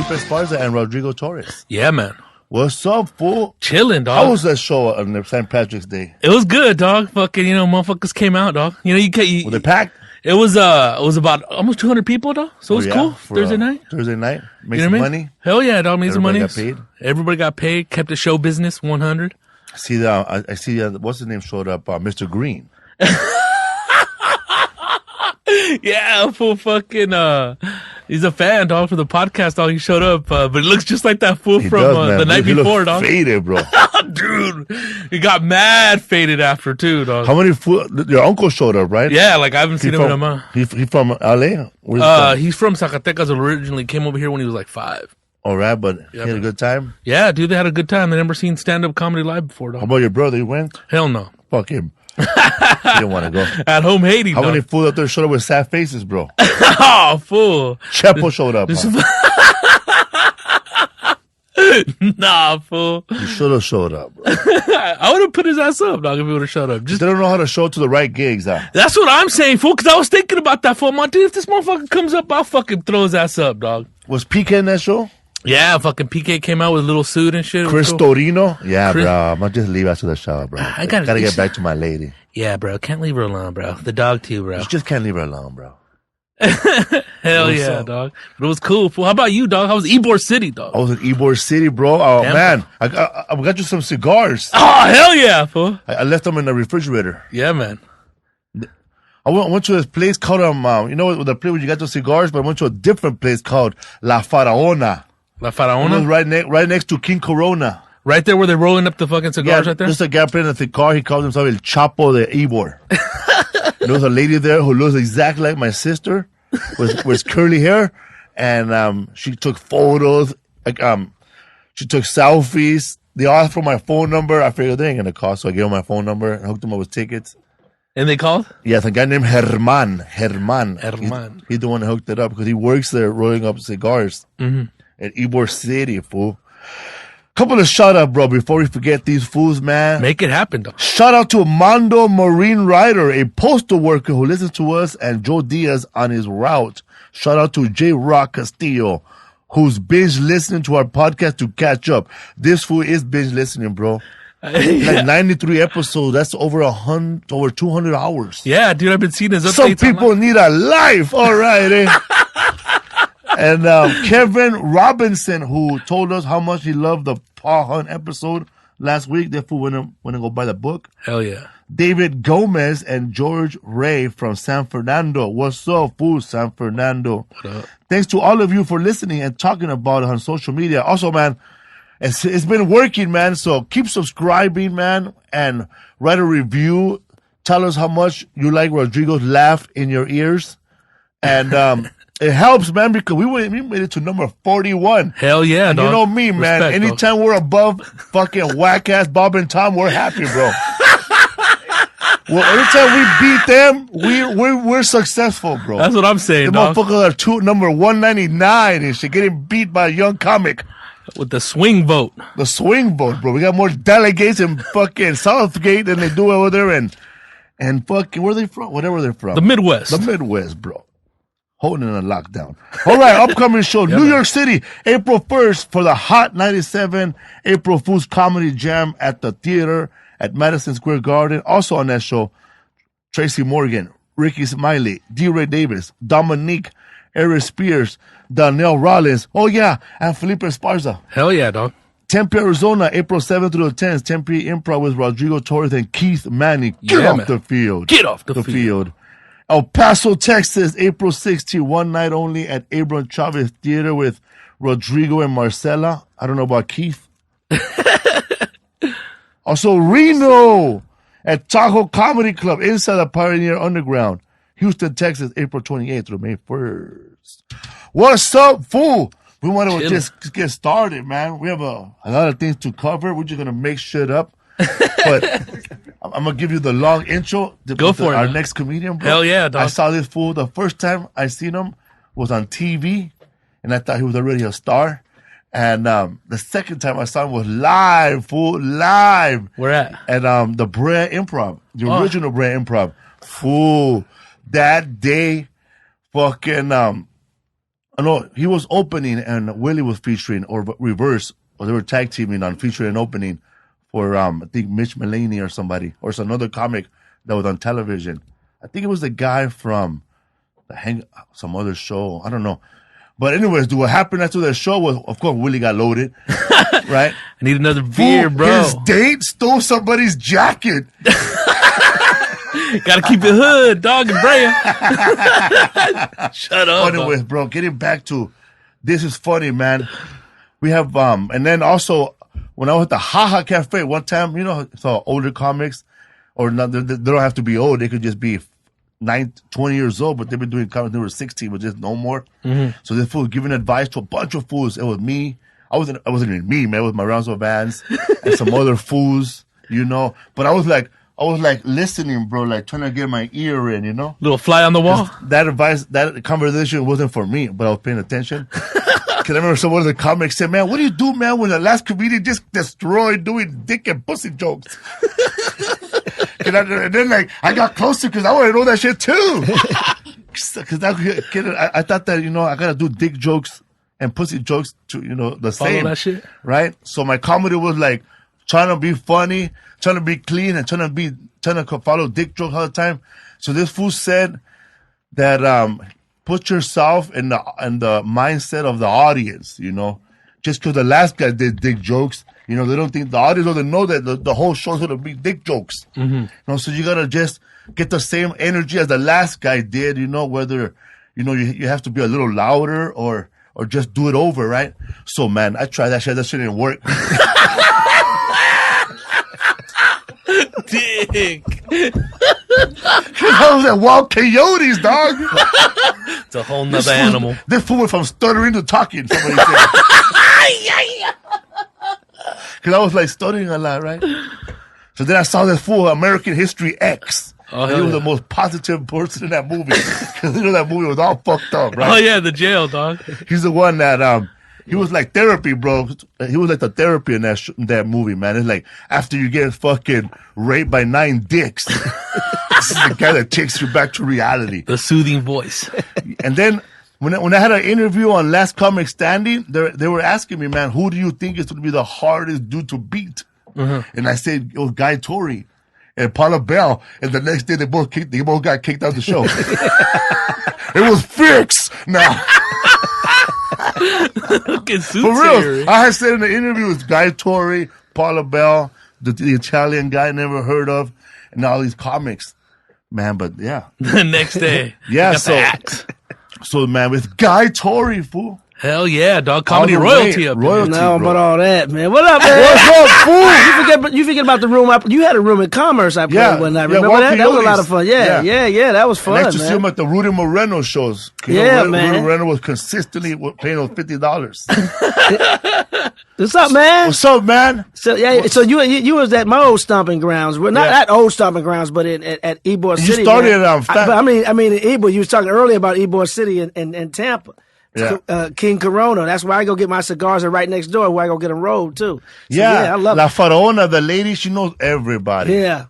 Esparza and Rodrigo Torres. Yeah, man. What's up, fool? Chilling, dog. How was that show on St. Patrick's Day? It was good, dog. Fucking, motherfuckers came out, dog. Were they packed? It was about almost 200 people, dog. So it was cool. For, Thursday night. Make some money. Hell yeah, dog. Made some money. Everybody got paid. Everybody got paid. Kept the show business 100. I see what's his name showed up, Mr. Green. Yeah, fool fucking, he's a fan, dog, for the podcast, dog. He showed up, but it looks just like that fool the night before, dog. Faded, bro. Dude, he got mad faded after, too, dog. How many your uncle showed up, right? Yeah, like I haven't seen him in a month. He from LA? He's from Zacatecas originally, came over here when he was like 5. All right, but he had a good time? Yeah, dude, they had a good time. They never seen stand-up comedy live before, dog. How about your brother? He went? Hell no. Fuck him. He didn't want to go. At home hating, How dog. many fools out there showed up with sad faces, bro? Oh, fool. Chepo showed up. Nah, fool. He should have showed up, bro. I would have put his ass up, dog, if he would have showed up. They don't know how to show to the right gigs, huh? That's what I'm saying, fool, because I was thinking about that, fool. Dude, if this motherfucker comes up, I'll fucking throw his ass up, dog. Was PK in that show? Yeah, fucking PK came out with a little suit and shit. Chris cool. Torino? Yeah, bro. I'm going to just leave after the show, bro. I gotta get back to my lady. Yeah, bro. Can't leave her alone, bro. The dog, too, bro. You just can't leave her alone, bro. Hell yeah, dog. But it was cool, fool. How about you, dog? How was Ybor City, dog? I was in Ybor City, bro. Oh, Damn, man. I got you some cigars. Oh, hell yeah, fool. I left them in the refrigerator. Yeah, man. I went to this place called, the place where you got the cigars, but I went to a different place called La Faraona. La Faraona? It was right next to King Corona. Right there where they're rolling up the fucking cigars right there? There's a guy playing the car. He calls himself El Chapo de Ybor. There was a lady there who looks exactly like my sister with curly hair. And she took photos. She took selfies. They asked for my phone number. I figured they ain't going to call, so I gave them my phone number and hooked them up with tickets. And they called? Yes, a guy named Herman. He's the one that hooked it up because he works there rolling up cigars at Ybor City, fool. Couple of shout out, bro, before we forget these fools, man. Make it happen, dog. Shout out to Mondo Marine Rider, a postal worker who listens to us, and Joe Diaz on his route. Shout out to J. Rock Castillo, who's binge listening to our podcast to catch up. This fool is binge listening, bro. Like 93 episodes. That's over 200 hours. Yeah, dude, I've been seeing his updates. Some people need a life. All right, eh? And Kevin Robinson, who told us how much he loved the Paul Hunt episode last week. Therefore, when I go buy the book. Hell yeah. David Gomez and George Ray from San Fernando. What's up, fool, San Fernando? What up? Thanks to all of you for listening and talking about it on social media. Also, man, it's been working, man. So keep subscribing, man, and write a review. Tell us how much you like Rodrigo's laugh in your ears. And it helps, man, because we made it to number 41. Hell yeah, and dog. You know me, man. Respect, anytime dog. We're above fucking whack-ass Bob and Tom, we're happy, bro. Well, anytime we beat them, we're successful, bro. That's what I'm saying, the dog. motherfuckers are number 199 and shit, getting beat by a young comic. With the swing vote. The swing vote, bro. We got more delegates in fucking Southgate than they do over there and fucking, where are they from? Whatever they're from. The Midwest. The Midwest, bro. Holding in a lockdown. All right, upcoming show, New York City, April 1st for the Hot 97 April Fool's Comedy Jam at the theater at Madison Square Garden. Also on that show, Tracy Morgan, Ricky Smiley, D. Ray Davis, Dominique, Eric Spears, Danielle Rollins. Oh, yeah, and Felipe Esparza. Hell yeah, dog. Tempe, Arizona, April 7th through the 10th, Tempe Improv with Rodrigo Torres and Keith Manning. Get off the field. Get off the field. El Paso, Texas, April 16th, one night only at Abram Chavez Theater with Rodrigo and Marcela. I don't know about Keith. Also, Reno at Tahoe Comedy Club inside the Pioneer Underground. Houston, Texas, April 28th through May 1st. What's up, fool? We want to just get started, man. We have a lot of things to cover. We're just going to make shit up. But I'm going to give you the long intro. Go for it. Our next comedian, bro. Hell yeah, dog. I saw this fool. The first time I seen him was on TV, and I thought he was already a star. And the second time I saw him was live, fool, live. Where at? At the Brea Improv, the original Brea Improv. Fool, that day, fucking, No, he was opening and Willie was featuring, or reverse, or they were tag teaming on featuring and opening for, I think Mitch Mulaney or somebody, or it's another comic that was on television. I think it was the guy from some other show. I don't know. But anyways, dude, what happened after that show was, of course, Willie got loaded, right? I need another beer, bro. His date stole somebody's jacket. Gotta keep it hood, dog, and Brea. Shut up. Anyways, bro, getting back to, this is funny, man. We have, and then also, when I was at the Haha Cafe one time, you know, saw older comics, or not, they don't have to be old, they could just be 20 years old, but they've been doing comics, they were 16, but just no more. Mm-hmm. So this fool was giving advice to a bunch of fools. It was me. I wasn't even me, man. It was my Rounds of Vans and some other fools, you know. But I was like listening, bro, like trying to get my ear in, you know. Little fly on the wall. That advice, that conversation wasn't for me, but I was paying attention. Cause I remember someone in the comics said, "Man, what do you do, man, when the last comedian just destroyed doing dick and pussy jokes?" And then, like, I got closer because I want to know that shit too. Because I thought that, you know, I gotta do dick jokes and pussy jokes to, you know, the same. Follow that shit, right? So my comedy was like trying to be funny, trying to be clean, and trying to follow dick jokes all the time. So this fool said that put yourself in the mindset of the audience, you know. Just because the last guy did dick jokes, you know, they don't think, the audience doesn't know that the whole show's going to be dick jokes. Mm-hmm. You know, so you got to just get the same energy as the last guy did, you know, whether, you know, you have to be a little louder or just do it over, right? So, man, I tried that shit. That shit didn't work. Dick. I was like, wild coyotes, dog. It's a whole nother animal. This fool went from stuttering to talking, somebody said. Because I was like studying a lot, right? So then I saw this fool, American History X. Oh, he was the most positive person in that movie. Because you know that movie was all fucked up, right? Oh yeah, the jail, dog. He's the one that he was like therapy, bro. He was like the therapy in that movie, man. It's like after you get fucking raped by 9 dicks, this is the guy that takes you back to reality. The soothing voice. And then when I had an interview on Last Comic Standing, they were asking me, man, who do you think is going to be the hardest dude to beat? Mm-hmm. And I said it was Guy Torry and Paula Bell. And the next day they both got kicked out of the show. It was fixed. Now. For real, I had said in the interview it was Guy Torry, Paula Bell, the Italian guy I never heard of, and all these comics, man. But yeah, the next day, yeah. So man, with Guy Torry, fool. Hell yeah, dog. Comedy royalty up there. Now about all that, man. What up, man? What's up, fool? You forget about the room. You had a room in Commerce I played one night. Remember that? That was a lot of fun. Yeah. That was fun, man. I used to see him at the Rudy Moreno shows. Man. Rudy Moreno was consistently paying us $50. What's up, man? What's up, man? So you was at my old stomping grounds. Well, not at old stomping grounds, but at Ybor City. You started at I mean, in Ybor. You was talking earlier about Ybor City and Tampa. Yeah. King Corona. That's where I go get my cigars, and right next door where I go get them rolled too. So, I love La Faraona, the lady, she knows everybody. Yeah.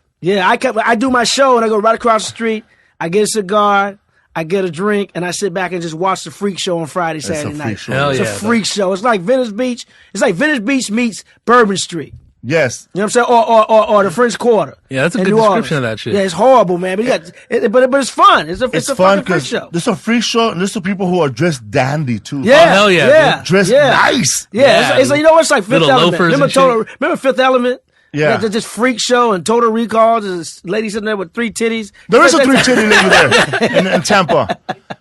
I do my show and I go right across the street. I get a cigar, I get a drink, and I sit back and just watch the freak show on Friday, Saturday night. It's a freak show. It's like Venice Beach. It's like Venice Beach meets Bourbon Street. Yes. You know what I'm saying? Or the French Quarter. Yeah, that's a good description of that shit. Yeah, it's horrible, man. But but it's fun. It's a fun freak show. There's a freak show, and there's some people who are dressed dandy too. Yeah, hell yeah. Dressed nice. Yeah, it's like, you know what's like Fifth Element. Remember Fifth Element? Yeah. Just freak show and Total Recall. There's a lady sitting there with 3 titties. There is a 3-titty lady there in Tampa.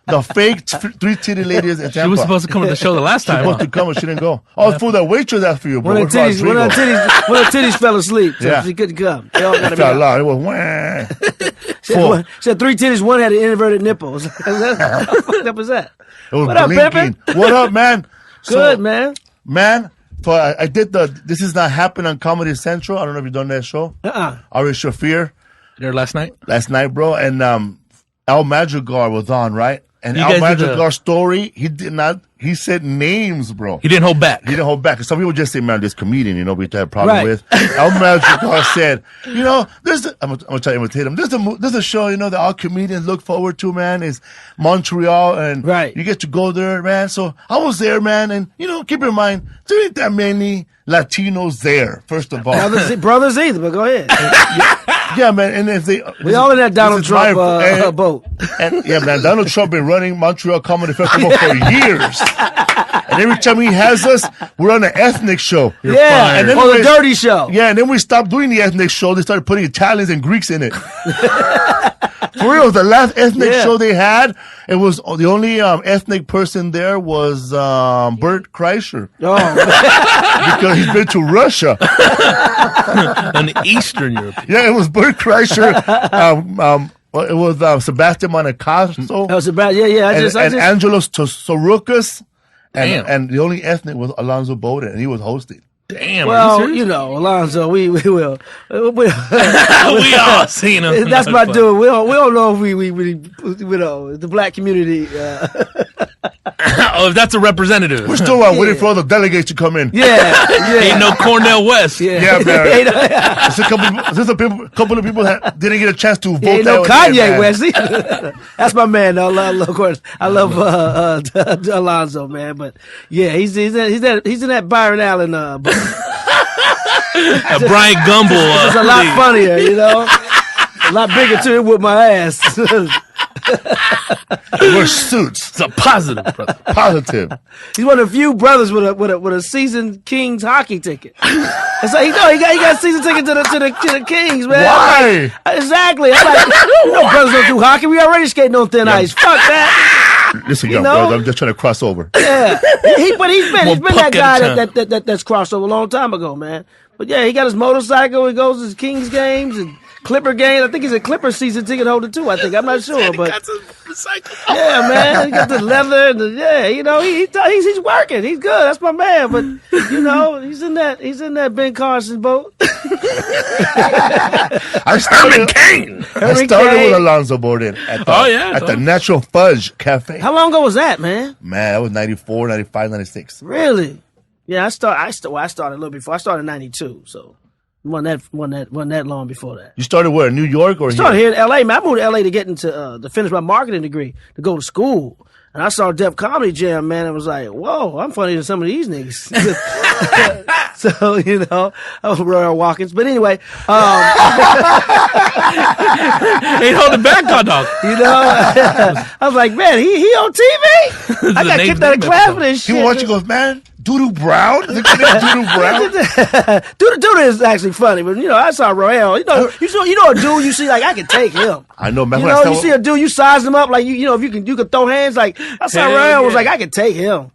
The fake 3-titty lady is in Tampa. She was supposed to come to the show the last time. She was supposed to come, but she didn't go. Oh, for that waitress asked for you, bro. One of her titties fell asleep, so she couldn't come. They all got to be out. It was wah. She had 3 titties, one had an inverted nipple. How fucked up is that? It was what blinking. Up, Pimpin'? What up, man? Good, man. Man. So I did This Is Not Happening on Comedy Central. I don't know if you've done that show. Ari Shafir. There last night? Last night, bro. And Al Madrigal was on, right? And You Al guys did Madrigal's story, he said names, bro. He didn't hold back. He didn't hold back. Some people just say, man, this comedian, we have a problem Right. with. Al Madrigal said, I'm going to try to imitate him. There's a show, that all comedians look forward to, man, is Montreal. And Right. you get to go there, man. So I was there, man. And, keep in mind, there ain't that many Latinos there, first of all. Brothers either, but go ahead. Yeah, man. And if We all in that Donald Trump boat. And yeah, man, Donald Trump been running Montreal Comedy Festival for years. And every time he has us, we're on an ethnic show. Yeah, and then the dirty show. Yeah, and then we stopped doing the ethnic show. They started putting Italians and Greeks in it. For real, the last ethnic show they had, it was the only ethnic person there was Bert Kreischer. Oh, because he's been to Russia. An Eastern European. Yeah, it was Bert Kreischer. It was Sebastian Monacaso. that was about and Angelos Sorokas. Damn. And the only ethnic was Alonzo Bowden, and he was hosting. Damn. well, Alonzo, we will. we all seen him. That's my dude. We don't know if we the black community. Oh, if that's a representative. We're still waiting for all the delegates to come in. Yeah. Ain't no Cornell West. Yeah, man. There's a couple of people that didn't get a chance to vote. Ain't no Kanye West. That's my man, though. Of course, I love Alonzo, man. But yeah, he's in that Byron Allen book. Brian Gumble. It's a lot funnier, a lot bigger too. With my ass. They wear suits. It's a positive, brother. Positive. He's one of the few brothers with a season Kings hockey ticket. It's like he got a season ticket to the Kings, man. Why? Exactly. I'm like, brothers don't do hockey. We already skating on thin ice. Fuck that. Listen, young brother, I'm just trying to cross over. Yeah, he's been that guy that's crossed over a long time ago, man. But yeah, he got his motorcycle. He goes to his Kings games and Clipper games. I think he's a Clipper season ticket holder too. I think I'm not sure, but yeah, man, he got the leather. And he's working. He's good. That's my man. But he's in that Ben Carson boat. I started with Alonzo Borden at the Natural Fudge Cafe. How long ago was that, man? Man, that was 94, 95, 96. Really? Yeah, I started a little before. I started in 92, so wasn't that long before that. You started where? New York or I started here in L.A. Man, I moved to L.A. to get into to finish my marketing degree to go to school. And I saw Def Comedy Jam, man, and was like, whoa, I'm funnier than some of these niggas. So, I was Royal Watkins. But anyway, ain't holding back, dog. I was like, man, he on TV? I got kicked out of class for this shit. He watch you goes, man, Doodoo Brown? Doodoo Brown? Doodoo is actually funny, but I saw Royale. You know a dude you see like I can take him. I know, man. You see a dude, you size him up like if you can throw hands like I saw Royale was like I can take him.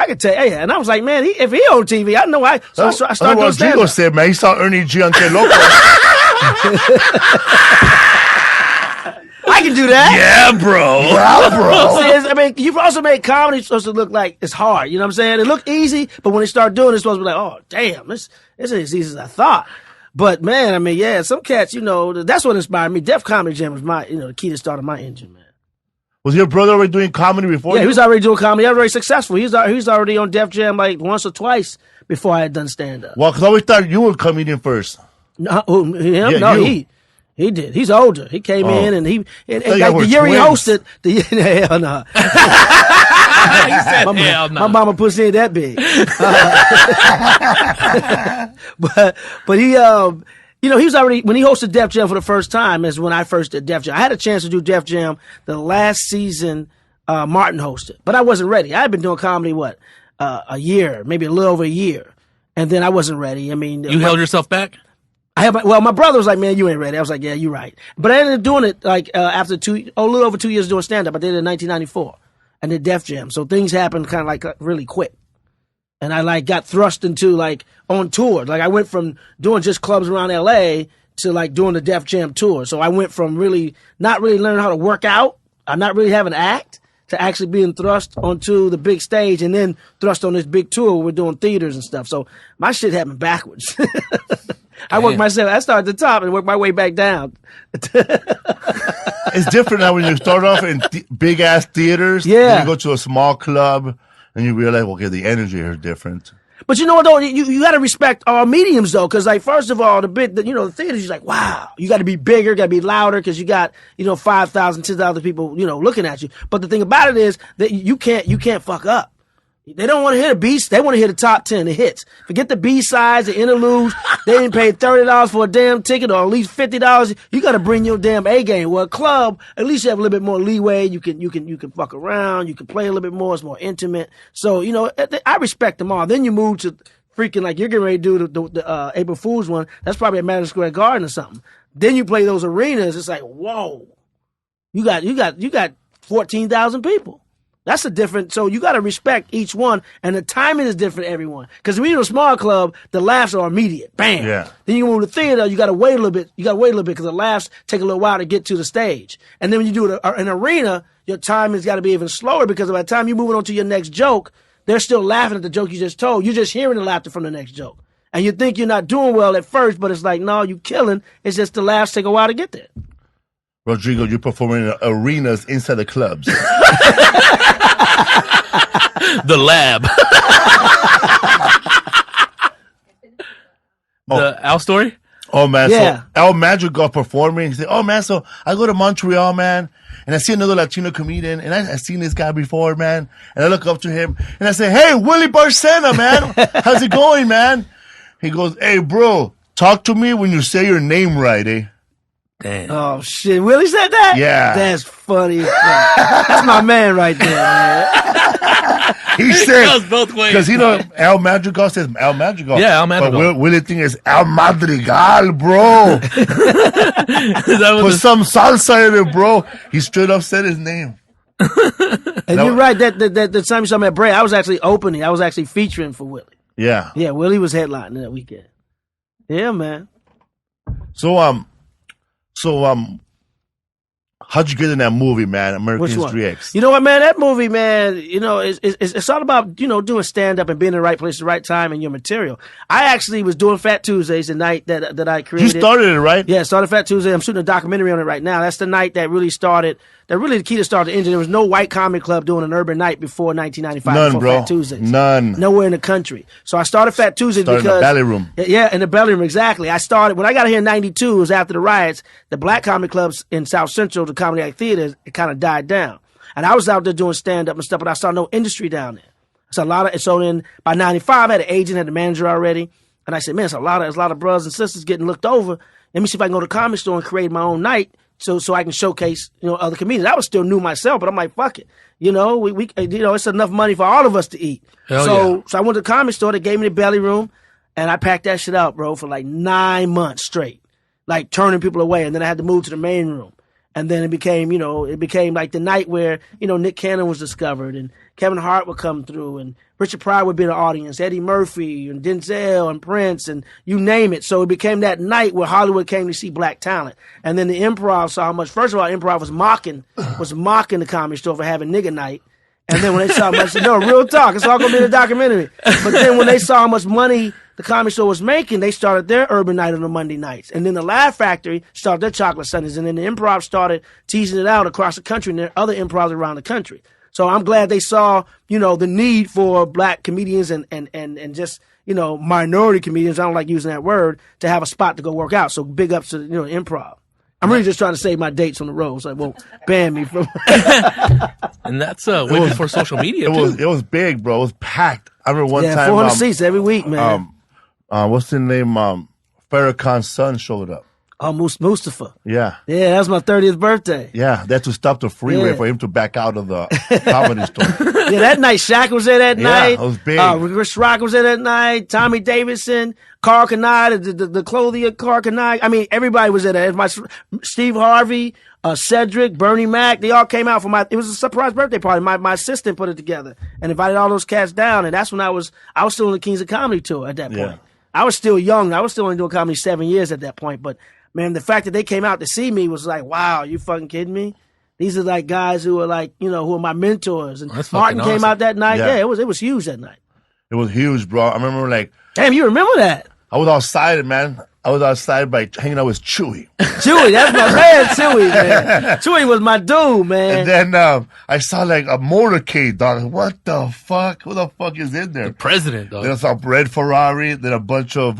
I could tell, and I was like, man, if he on TV, I know I started doing stand-up. Rodrigo said, man, he saw Ernie G on Que Loco. I can do that. Yeah, bro. I mean, you've also made comedy supposed to look like it's hard. You know what I'm saying? It looked easy, but when they start doing it, it's supposed to be like, oh, damn, this isn't as easy as I thought. But man, I mean, yeah, some cats, that's what inspired me. Def Comedy Jam was my, the key to starting my engine, man. Was your brother already doing comedy before? Yeah, he was already doing comedy. He was very successful. He was already on Def Jam like once or twice before I had done stand-up. Well, because I always thought you were a comedian first. No, he did. He's older. He came in and like the year he hosted, hell no. He said, hell no. My mama pussy ain't that big. But he, he was already, when he hosted Def Jam for the first time is when I first did Def Jam. I had a chance to do Def Jam the last season Martin hosted, but I wasn't ready. I had been doing comedy, a year, maybe a little over a year. And then I wasn't ready. I mean, you held yourself back? My brother was like, man, you ain't ready. I was like, yeah, you're right. But I ended up doing it like after a little over 2 years doing stand-up. I did it in 1994. I did Def Jam. So things happened kind of like really quick. And I got thrust into on tour. Like I went from doing just clubs around LA to doing the Def Jam tour. So I went from really not really learning how to work out, not really having an act, to actually being thrust onto the big stage and then thrust on this big tour where we're doing theaters and stuff. So my shit happened backwards. I worked myself. I started at the top and worked my way back down. It's different now when you start off in big ass theaters. Yeah. Then you go to a small club and you realize, okay, the energy here is different. But you know what, though? You got to respect all mediums, though, because, like, first of all, the theaters, you're like, wow, you got to be bigger, got to be louder, because you got, 5,000, 10,000 people, looking at you. But the thing about it is that you can't fuck up. They don't want to hear the beats. They want to hear the top 10, the hits. Forget the B-sides, the interludes. They didn't pay $30 for a damn ticket, or at least $50. You got to bring your damn A game. Well, a club, at least you have a little bit more leeway. You can fuck around. You can play a little bit more. It's more intimate. So, I respect them all. Then you move to freaking, like, you're getting ready to do the April Fool's one. That's probably at Madison Square Garden or something. Then you play those arenas. It's like, whoa, you got 14,000 people. That's a different, so you got to respect each one, and the timing is different everyone. Because when you're in a small club, the laughs are immediate. Bam. Yeah. Then you move to the theater, you got to wait a little bit. Because the laughs take a little while to get to the stage. And then when you do an arena, your timing's got to be even slower, because by the time you're moving on to your next joke, they're still laughing at the joke you just told. You're just hearing the laughter from the next joke. And you think you're not doing well at first, but it's like, no, you killing. It's just the laughs take a while to get there. Rodrigo, you're performing in arenas inside the clubs. The lab. The Al story? Oh, man. Yeah. So Al Madrigal performing. He said, oh, man, so I go to Montreal, man, and I see another Latino comedian, and I've seen this guy before, man, and I look up to him, and I say, hey, Willie Barcena, man. How's it going, man? He goes, hey, bro, talk to me when you say your name right, eh? Damn. Oh, shit. Willie said that? Yeah. That's funny. That's my man right there, man. He said, goes both ways. because Al Madrigal says Al Madrigal. Yeah, Al Madrigal. But Willie thing is Al Madrigal, bro. Put some salsa in it, bro. He straight up said his name. And you're right. That time you saw me at Bray, I was actually opening. I was actually featuring for Willie. Yeah. Yeah, Willie was headlining that weekend. Yeah, man. So how'd you get in that movie, man? American History X. You know what, man? That movie, man, it's all about, doing stand-up and being in the right place at the right time and your material. I actually was doing Fat Tuesdays the night that I created. You started it, right? Yeah, started Fat Tuesday. I'm shooting a documentary on it right now. That's the night that really the key to start the engine. There was no white comedy club doing an urban night before 1995. None, before bro. Fat Tuesdays. None. Nowhere in the country. So I started Fat Tuesdays because... in the belly room. Yeah, in the belly room, exactly. When I got here in 92, it was after the riots, the black comedy clubs in South Central, the Comedy Act Theater, it kind of died down. And I was out there doing stand-up and stuff, but I saw no industry down there. So then by 95, I had an agent, had a manager already. And I said, man, there's a lot of brothers and sisters getting looked over. Let me see if I can go to the comedy store and create my own night so I can showcase, other comedians. I was still new myself, but I'm like, fuck it. It's enough money for all of us to eat. So I went to the comedy store. They gave me the belly room, and I packed that shit out, bro, for like 9 months straight, like turning people away. And then I had to move to the main room. And then it became like the night where, Nick Cannon was discovered and Kevin Hart would come through and Richard Pryor would be in the audience, Eddie Murphy and Denzel and Prince and you name it. So it became that night where Hollywood came to see black talent. And then the Improv saw how much, first of all, Improv was mocking the Comedy Store for having nigga night. And then when they saw how much, no, real talk, it's all going to be in the documentary. But then when they saw how much money the Comedy Store was making, they started their urban night on the Monday nights. And then the Laugh Factory started their chocolate Sundays. And then the Improv started teasing it out across the country, and there are other improvs around the country. So I'm glad they saw, the need for black comedians and just, minority comedians, I don't like using that word, to have a spot to go work out. So big ups to, Improv. I'm really just trying to save my dates on the road so it won't ban me from. And that's way before social media. It was big, bro. It was packed. I remember one time. 400 seats every week, man. What's his name? Farrakhan's son showed up. Oh, Mustafa. Yeah. Yeah, that was my 30th birthday. Yeah, they had to stop the freeway for him to back out of the comedy store. Yeah, that night, Shaq was there that night. Yeah, it was big. Chris Rock was there that night. Tommy Davidson, Carl Kanai, the clothing of Carl Kanai. I mean, everybody was there. Steve Harvey, Cedric, Bernie Mac, they all came out for it was a surprise birthday party. My assistant put it together and invited all those cats down. And that's when I was still on the Kings of Comedy tour at that point. Yeah. I was still young. I was still only doing comedy 7 years at that point. But man, the fact that they came out to see me was like, wow, you fucking kidding me? These are like guys who are like, who are my mentors. And Martin came out that night. Yeah, it was huge that night. It was huge, bro. I remember damn, you remember that? I was all excited, man. I was outside hanging out with Chewy. Chewy, that's my man, Chewy, man. Chewy was my dude, man. And then I saw like a motorcade, dog. What the fuck? Who the fuck is in there? The president, dog. Then I saw red Ferrari. Then a bunch of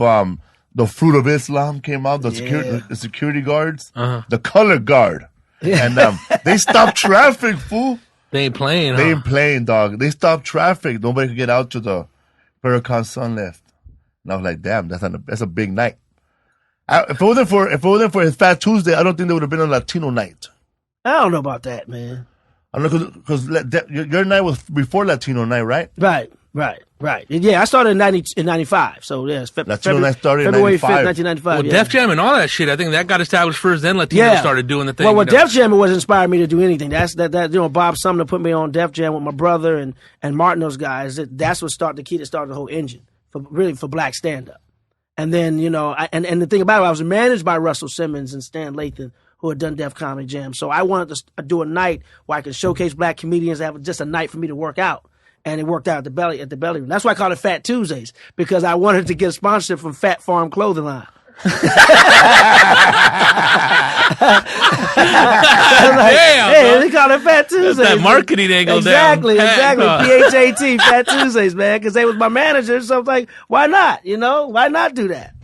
the Fruit of Islam came out. The security guards, the color guard, and they stopped traffic, fool. They ain't playing. They ain't playing, dog. They stopped traffic. Nobody could get out to the Paracon Sun Lift. And I was like, damn, that's a big night. If it wasn't for his Fat Tuesday, I don't think there would have been a Latino night. I don't know about that, man. I don't know because your night was before Latino night, right? Right. Yeah, I started in 95. So yes, Latino night started in February 95. 5th, 1995. Well, Def Jam and all that shit, I think that got established first. Then Latino started doing the thing. Well, Def Jam was inspired me to do anything. That Bob Sumner put me on Def Jam with my brother and Martin, those guys. That's what started the key that started the whole engine for black stand up. And then and the thing about it, I was managed by Russell Simmons and Stan Lathan, who had done Def Comedy Jam. So I wanted to do a night where I could showcase black comedians, have just a night for me to work out. And it worked out at the belly room. That's why I call it Fat Tuesdays, because I wanted to get a sponsorship from Fat Farm Clothing Line. Damn, they call it Fat Tuesdays. That's that marketing angle. Exactly. PHAT, Fat Tuesdays, man, because they was my manager. So I was like, why not? Why not do that?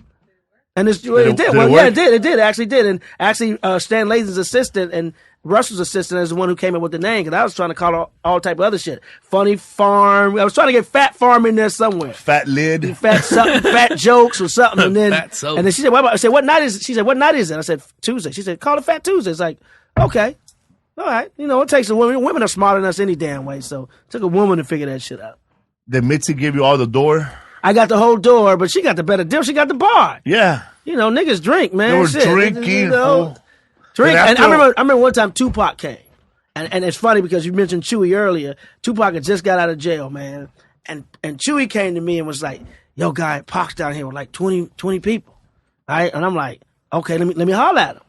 And it did. It actually did. And actually, Stan Lathan's assistant and Russell's assistant is the one who came up with the name, because I was trying to call all type of other shit. Funny Farm. I was trying to get Fat Farm in there somewhere. Fat Lid. Fat something, Fat Jokes or something. And then, and then she said, I said, what night is it? She said, what night is it? I said, Tuesday. She said, call it Fat Tuesday. It's like, okay. All right. It takes a woman. Women are smarter than us any damn way. So it took a woman to figure that shit out. Did Mitzi give you all the door? I got the whole door, but she got the better deal. She got the bar. Yeah. Niggas drink, man. They were drinking. Drink. And I remember one time Tupac came. And it's funny because you mentioned Chewy earlier. Tupac had just got out of jail, man. And Chewy came to me and was like, yo, Guy, Pac's down here with like 20 people. All right? And I'm like, okay, let me holler at him.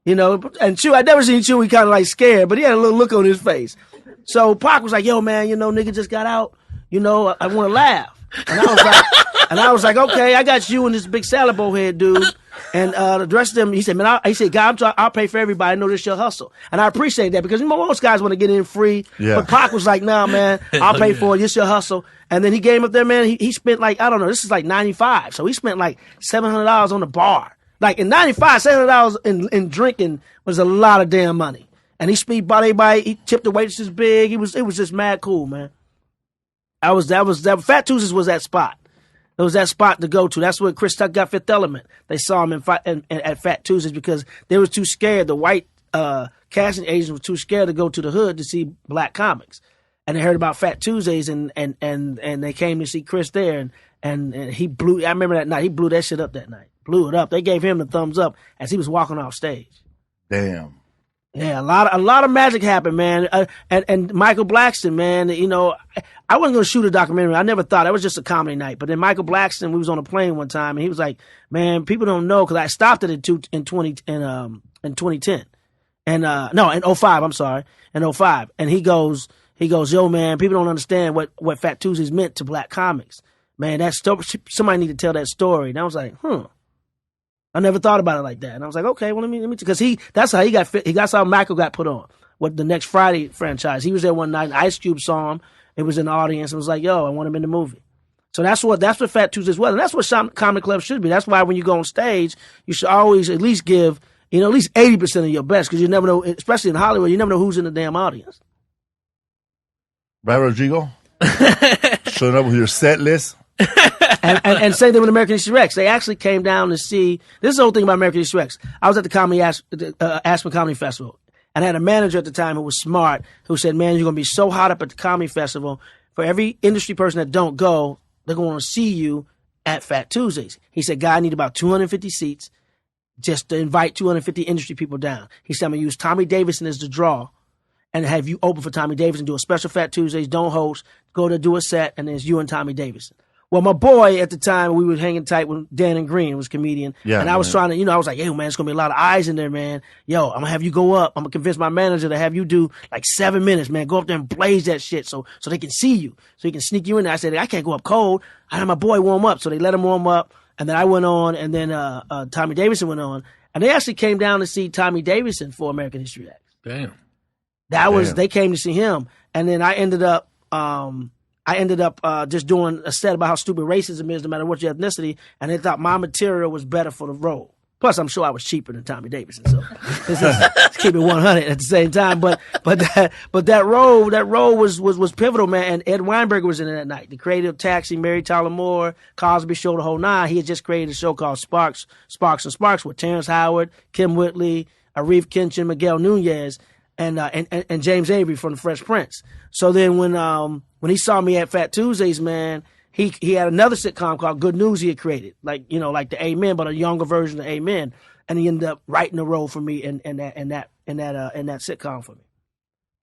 And Chewy, I'd never seen Chewy kind of like scared, but he had a little look on his face. So Pac was like, yo, man, nigga just got out. I want to laugh. And I was like, okay, I got you and this big salad bowl head dude. And the rest of them, he said, man, Guy, I'll pay for everybody. I know this your hustle. And I appreciate that because most guys want to get in free. Yeah. But Pac was like, nah, man, I'll pay for it. This your hustle. And then he came up there, man. He spent like, I don't know, this is like 95. So he spent like $700 on the bar. Like in 95, $700 in drinking was a lot of damn money. And he bought everybody, he tipped the waitresses big. It was just mad cool, man. That Fat Tuesdays was that spot. It was that spot to go to. That's where Chris Tuck got Fifth Element. They saw him at Fat Tuesdays because they was too scared. The white casting agents were too scared to go to the hood to see black comics. And they heard about Fat Tuesdays and they came to see Chris there and he blew. I remember that night. He blew that shit up that night. Blew it up. They gave him the thumbs up as he was walking off stage. Damn. Yeah, a lot of magic happened, man. And Michael Blackston, man, I wasn't going to shoot a documentary. I never thought. It was just a comedy night. But then Michael Blackston, we was on a plane one time, and he was like, man, people don't know, because I stopped it in 2010. And, no, in 05, I'm sorry. In 05. And he goes, yo, man, people don't understand what Fat Tuesdays meant to black comics. Man, that story, somebody need to tell that story. And I was like, I never thought about it like that. And I was like, okay, well, let me, because that's how he got fit. That's how Michael got put on with the Next Friday franchise. He was there one night and Ice Cube saw him. It was in the audience and was like, yo, I want him in the movie. So that's what Fat Tuesdays was. And that's what comedy club should be. That's why when you go on stage, you should always at least give, at least 80% of your best, because you never know, especially in Hollywood, you never know who's in the damn audience. Right, Rodrigo? Showing up with your set list. and same thing with American History X. They actually came down to see. This is the whole thing about American History X. I was at the Aspen Comedy Festival, and I had a manager at the time who was smart, who said, "Man, you're gonna be so hot up at the comedy festival. For every industry person that don't go, they're going to see you at Fat Tuesdays." He said, "Guy, I need about 250 seats just to invite 250 industry people down." He said, "I'm gonna use Tommy Davidson as the draw, and have you open for Tommy Davidson, do a special Fat Tuesdays, don't host, go to do a set, and then it's you and Tommy Davidson." Well, my boy at the time, we were hanging tight with Dan and Green, was a comedian. Yeah, and I was trying to, I was like, hey, man, it's going to be a lot of eyes in there, man. Yo, I'm going to have you go up. I'm going to convince my manager to have you do like 7 minutes, man. Go up there and blaze that shit so they can see you, so he can sneak you in there. I said, I can't go up cold. I had my boy warm up. So they let him warm up. And then I went on, and then Tommy Davidson went on. And they actually came down to see Tommy Davidson for American History X. Damn. They came to see him. And then I ended up just doing a set about how stupid racism is no matter what your ethnicity. And they thought my material was better for the role. Plus, I'm sure I was cheaper than Tommy Davidson, so let's keep it 100 at the same time. But that role was pivotal, man. And Ed Weinberger was in it that night. The creator of Taxi, Mary Tyler Moore, Cosby Show, the whole nine. He had just created a show called Sparks and Sparks with Terrence Howard, Kim Whitley, Arif Kinchin, Miguel Nunez, and James Avery from The Fresh Prince. So then when he saw me at Fat Tuesdays, man. He had another sitcom called Good News he had created, like the Amen, but a younger version of Amen, and he ended up writing the role for me in that sitcom for me.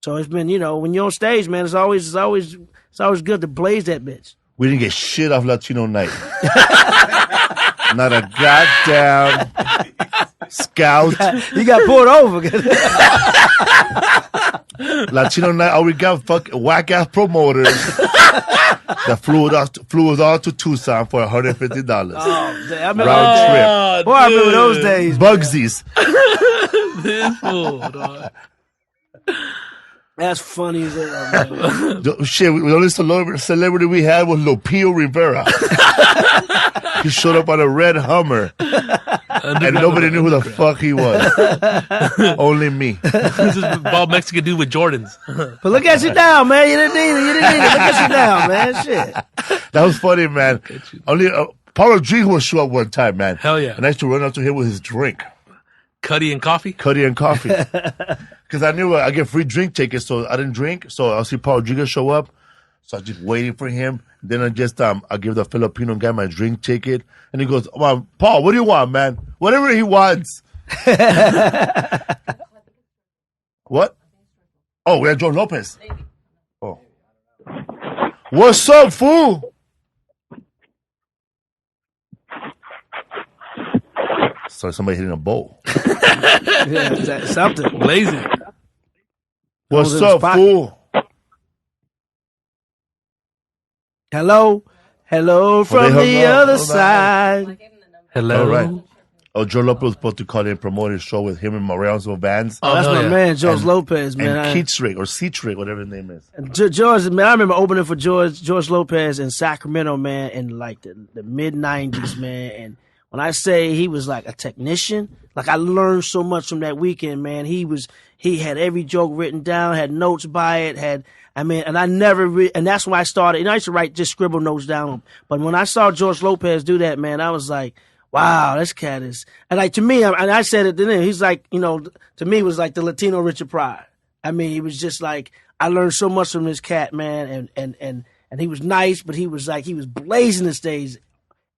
So it's been, when you're on stage, man, it's always good to blaze that bitch. We didn't get shit off Latino Night. Not a goddamn scout. You got pulled over. Latino Night, all we got fucking whack ass promoters. That flew us all to Tucson for $150. Oh, damn. Round trip. Boy, I remember those days. Bugsies. This fool, dog. That's funny as hell, man. Shit, the only celebrity we had was Lupillo Rivera. He showed up on a red Hummer. And nobody knew who the fuck he was. Only me. This is bald Mexican dude with Jordans. But look at you now, man. You didn't need it. Look at you now, man. Shit. That was funny, man. Only Paul Rodrigo would show up one time, man. Hell yeah. And I used to run up to him with his drink. Cuddy and coffee? Cuddy and coffee. Because I knew I get free drink tickets, so I didn't drink. So I'll see Paul Rodrigo show up. So I was just waiting for him. Then I give the Filipino guy my drink ticket. And he goes, well, Paul, what do you want, man? Whatever he wants. What? Oh, we had George Lopez. Oh. What's up, fool? Sorry, somebody hitting a bowl. Yeah, something. Lazy. What's up, fool? Hello from the other side. Hello. All right. Oh, Joe Lopez was supposed to call in and promote his show with him and Mariano Vans. Oh, that's my man, George Lopez, man. And Keatrick or Cetrick, whatever his name is. George, man, I remember opening for George Lopez in Sacramento, man, in like the mid-90s, man. And when I say he was like a technician, like I learned so much from that weekend, man. He had every joke written down, had notes by it, and I never and that's when I started. I used to just scribble notes down. But when I saw George Lopez do that, man, I was like, wow, this cat is, and like to me, and I said it to him, he's like, to me, it was like the Latino Richard Pryor. I mean, he was just like, I learned so much from this cat, man, and he was nice, but he was blazing the stage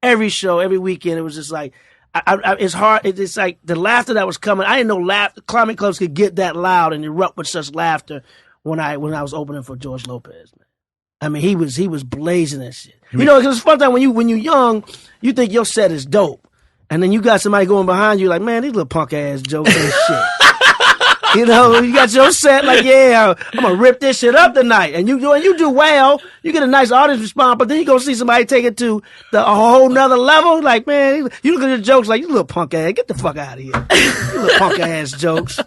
every show, every weekend. It was just like, it's hard. It's like the laughter that was coming. I didn't know comedy clubs could get that loud and erupt with such laughter when I was opening for George Lopez, man. I mean, he was blazing that shit. Because it's fun time when you're young, you think your set is dope, and then you got somebody going behind you like, man, these little punk ass jokes and shit. You got your set like, yeah, I'm gonna rip this shit up tonight, and you do well. You get a nice audience response, but then you go see somebody take it to a whole nother level. Like, man, you look at your jokes like, you little punk ass, get the fuck out of here, you little punk ass jokes.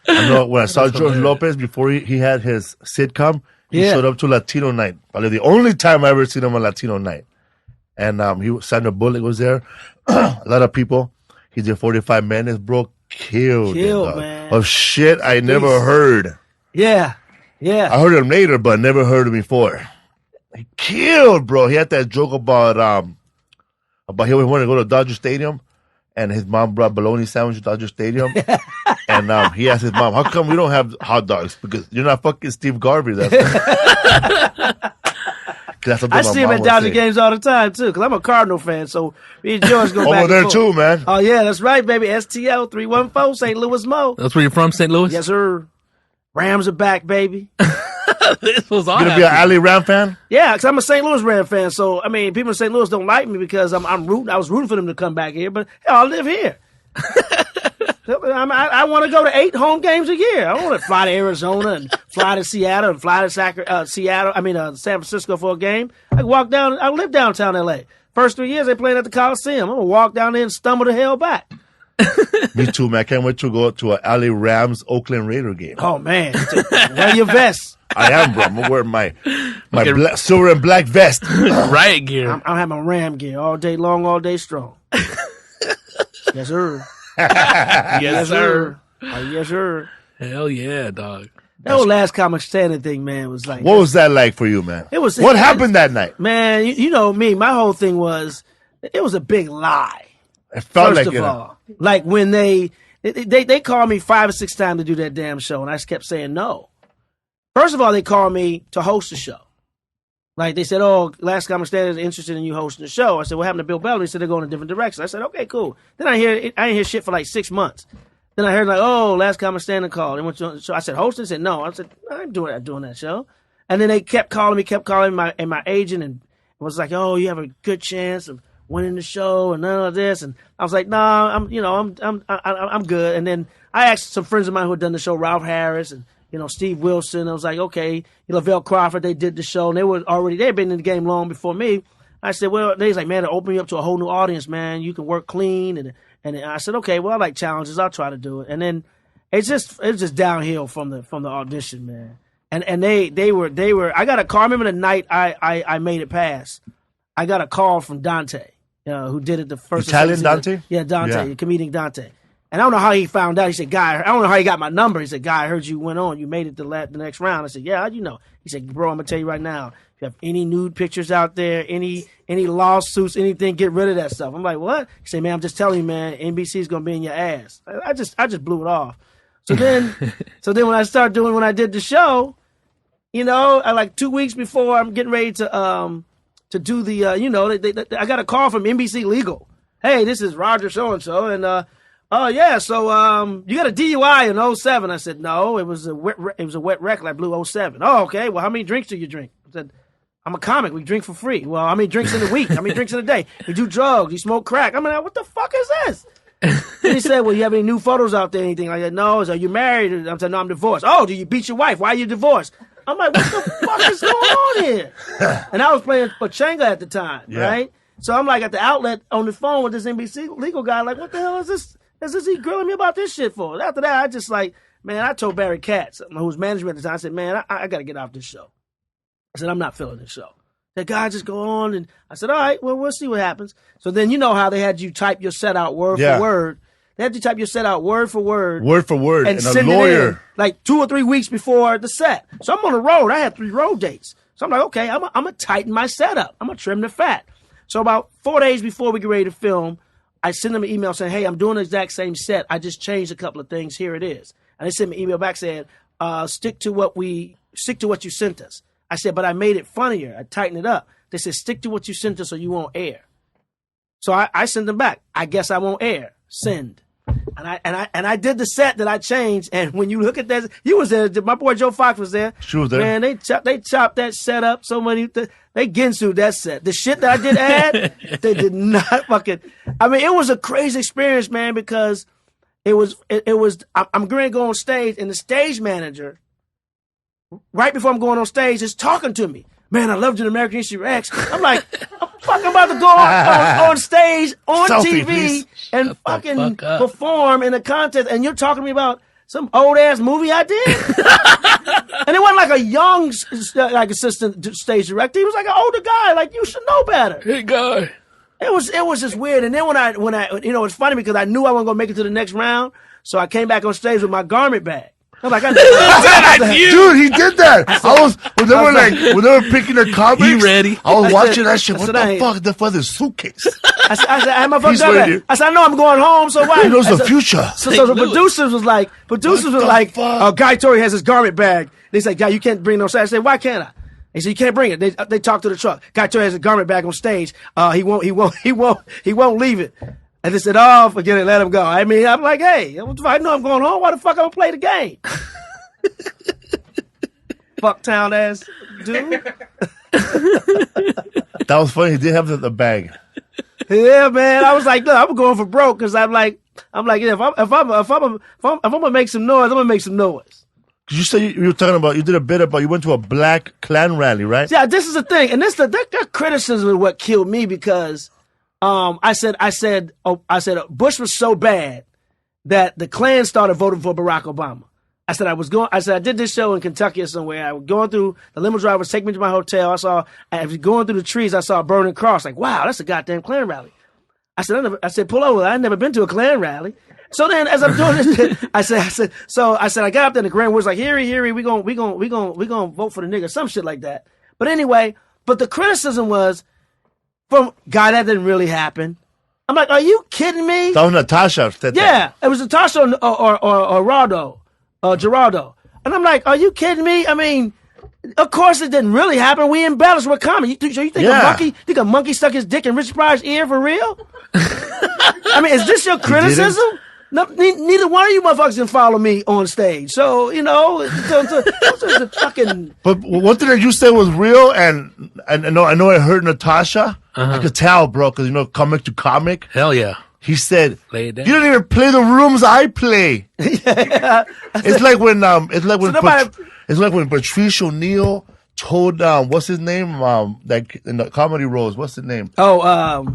I know when I saw George Lopez before he had his sitcom. He showed up to Latino Night. Probably the only time I ever seen him on Latino Night. And Sandra Bullock was there. A lot of people. He did 45 minutes, bro. Killed man. Of shit I never heard. Yeah. I heard him later, but never heard him before. He killed, bro. He had that joke about he wanted to go to Dodger Stadium. And his mom brought bologna sandwich to Dodger Stadium. And he asked his mom, how come we don't have hot dogs? Because you're not fucking Steve Garvey. That's I see him at Dodger games all the time, too, because I'm a Cardinal fan. So me and George go back over there, too, man. Oh, yeah, that's right, baby. STL 314, St. Louis Mo. That's where you're from, St. Louis? Yes, sir. Rams are back, baby. This was awesome. You gonna be an Alley Ram fan? Yeah, because I'm a St. Louis Ram fan. So, I mean, people in St. Louis don't like me because I was rooting for them to come back here, but hell, I live here. I want to go to 8 home games a year. I don't want to fly to Arizona and fly to Seattle and fly to San Francisco for a game. I live downtown L.A. First 3 years they playing at the Coliseum. I'm gonna walk down there and stumble the hell back. Me too, man. I can't wait to go to a LA Rams Oakland Raider game. Oh man, wear your vest. I am, bro. I'm gonna wear my silver and black vest. Riot gear. I'm having Ram gear all day long, all day strong. Yes, sir. Yes, sir. Yes, sir. Hell yeah, dog. That whole last comic standing thing, man, was like. What was that like for you, man? What happened that night? Man, you know me. My whole thing was, it was a big lie. It felt First of all, like when they called me 5 or 6 times to do that damn show, and I just kept saying no. First of all, they called me to host the show. Like they said, "Oh, Last Comic Standing is interested in you hosting the show." I said, "What happened to Bill Bellamy?" They said they're going in a different direction. I said, "Okay, cool." Then I didn't hear shit for like 6 months. Then I heard like, "Oh, Last Comic Standing called." They went to the show. I said, "Hosting?" They said, "No." I said, "I'm doing that show." And then they kept calling me, my agent, and was like, "Oh, you have a good chance of winning the show and none of this." And I was like, "Nah, I'm good." And then I asked some friends of mine who had done the show, Ralph Harris and Steve Wilson. I was like, okay, Lavelle Crawford, they did the show, and they'd been in the game long before me. I said, well, they was like, man, it opened you up to a whole new audience, man. You can work clean, and I said, okay, well, I like challenges. I'll try to do it. And then it's just downhill from the audition, man. And they were. I got a call. I remember the night I made it past. I got a call from Dante, who did it the first. Italian Dante? Yeah, Dante, comedian Dante. And I don't know how he found out. He said, "Guy, I don't know how he got my number." He said, "Guy, I heard you went on. You made it the next round." I said, "Yeah, how'd you know?" He said, "Bro, I'm gonna tell you right now. If you have any nude pictures out there, any lawsuits, anything, get rid of that stuff." I'm like, "What?" He said, "Man, I'm just telling you, man. NBC is gonna be in your ass." I just blew it off. So then, when I did the show, like 2 weeks before I'm getting ready to do the, I got a call from NBC Legal. Hey, this is Roger so and so, and oh yeah, so you got a DUI in 07. I said, no, it was a wet record. I blew 07. Oh, okay. Well, how many drinks do you drink? I said, I'm a comic. We drink for free. Well, how many drinks in a week? How many drinks in a day? You do drugs. You smoke crack. I'm like, what the fuck is this? Then he said, well, you have any new photos out there? Anything? I said, no. So, are you married? I said, no, I'm divorced. Oh, do you beat your wife? Why are you divorced? I'm like, what the fuck is going on here? And I was playing Pachanga at the time, right? So I'm like at the outlet on the phone with this NBC Legal guy, like, what the hell is this? Is he grilling me about this shit for? After that, I just like, man, I told Barry Katz, who was management at the time, I said, man, I got to get off this show. I said, I'm not feeling this show. That guy just go on, and I said, all right, well, we'll see what happens. So then you know how they had you type your set out word for word. They had you type your set out word for word. Word for word. And a lawyer. It in, like 2 or 3 weeks before the set. So I'm on the road. I had 3 road dates. So I'm like, okay, I'm going to tighten my setup. I'm going to trim the fat. So about 4 days before we get ready to film, I send them an email saying, hey, I'm doing the exact same set. I just changed a couple of things. Here it is. And they sent me an email back saying, stick to what you sent us. I said, but I made it funnier. I tightened it up. They said, stick to what you sent us or you won't air. So I sent them back. I guess I won't air. Send. And I did the set that I changed. And when you look at that, you was there. My boy Joe Fox was there. She was there. Man, they chopped that set up so many. They Ginsu'd that set. The shit that I did add, they did not fucking. I mean, it was a crazy experience, man, because it was. I'm going to go on stage, and the stage manager, right before I'm going on stage, is talking to me. Man, I loved you in American History X. I'm like, I'm about to go on stage, on Selfie, TV, please. and fucking perform in a contest, and you're talking to me about some old-ass movie I did? And it wasn't like a young assistant stage director. He was like an older guy. Like, you should know better. Hey, guy. It was just weird. And then when I it's funny because I knew I wasn't going to make it to the next round, so I came back on stage with my garment bag. I'm like, dude, he did that. When they were picking the comics. He ready? I was watching that shit. What the fuck? The fucking suitcase. I said, I had my fucking garment. I said, I know I'm going home, so why? He knows the future. So the producers was like, Guy Torry has his garment bag. They said, Guy, you can't bring no stage. I said, why can't I? They said, you can't bring it. They talked to the truck. Guy Torry has a garment bag on stage. He won't leave it. And they said, oh, forget it, let him go. I mean, I'm like, hey, I know I'm going home. Why the fuck I'm gonna play the game? Fucktown ass dude. That was funny. He did have the bag. Yeah, man. I was like, look, I'm going for broke because I'm like, yeah, if I'm gonna make some noise, I'm gonna make some noise. You say you were talking about, you did a bit about, you went to a black Klan rally, right? Yeah, this is the thing. And that criticism is what killed me because I said Bush was so bad that the Klan started voting for Barack Obama. I said I did this show in Kentucky or somewhere. I was going through, the limo driver was taking me to my hotel. I was going through the trees, I saw a burning cross. Like, wow, that's a goddamn Klan rally. I said, pull over. I ain't never been to a Klan rally. So then, as I'm doing this, I got up there and the Grand was like, Harry, we gonna vote for the nigga, some shit like that. But anyway, the criticism was from Guy, that didn't really happen. I'm like, are you kidding me? That was Natasha said that. Yeah, it was Natasha or Geraldo. And I'm like, are you kidding me? I mean, of course it didn't really happen. We embellished with comedy. You think a monkey stuck his dick in Rich Pryor's ear for real? I mean, is this your criticism? No, neither one of you motherfuckers can follow me on stage. So, it's fucking... But one thing that you said was real, and I know I heard Natasha. I could tell, bro, because, comic to comic. Hell yeah. He said, "You don't even play the rooms I play." Yeah. It's like when Patrice O'Neal told what's his name like in the Comedy Rose, what's his name? What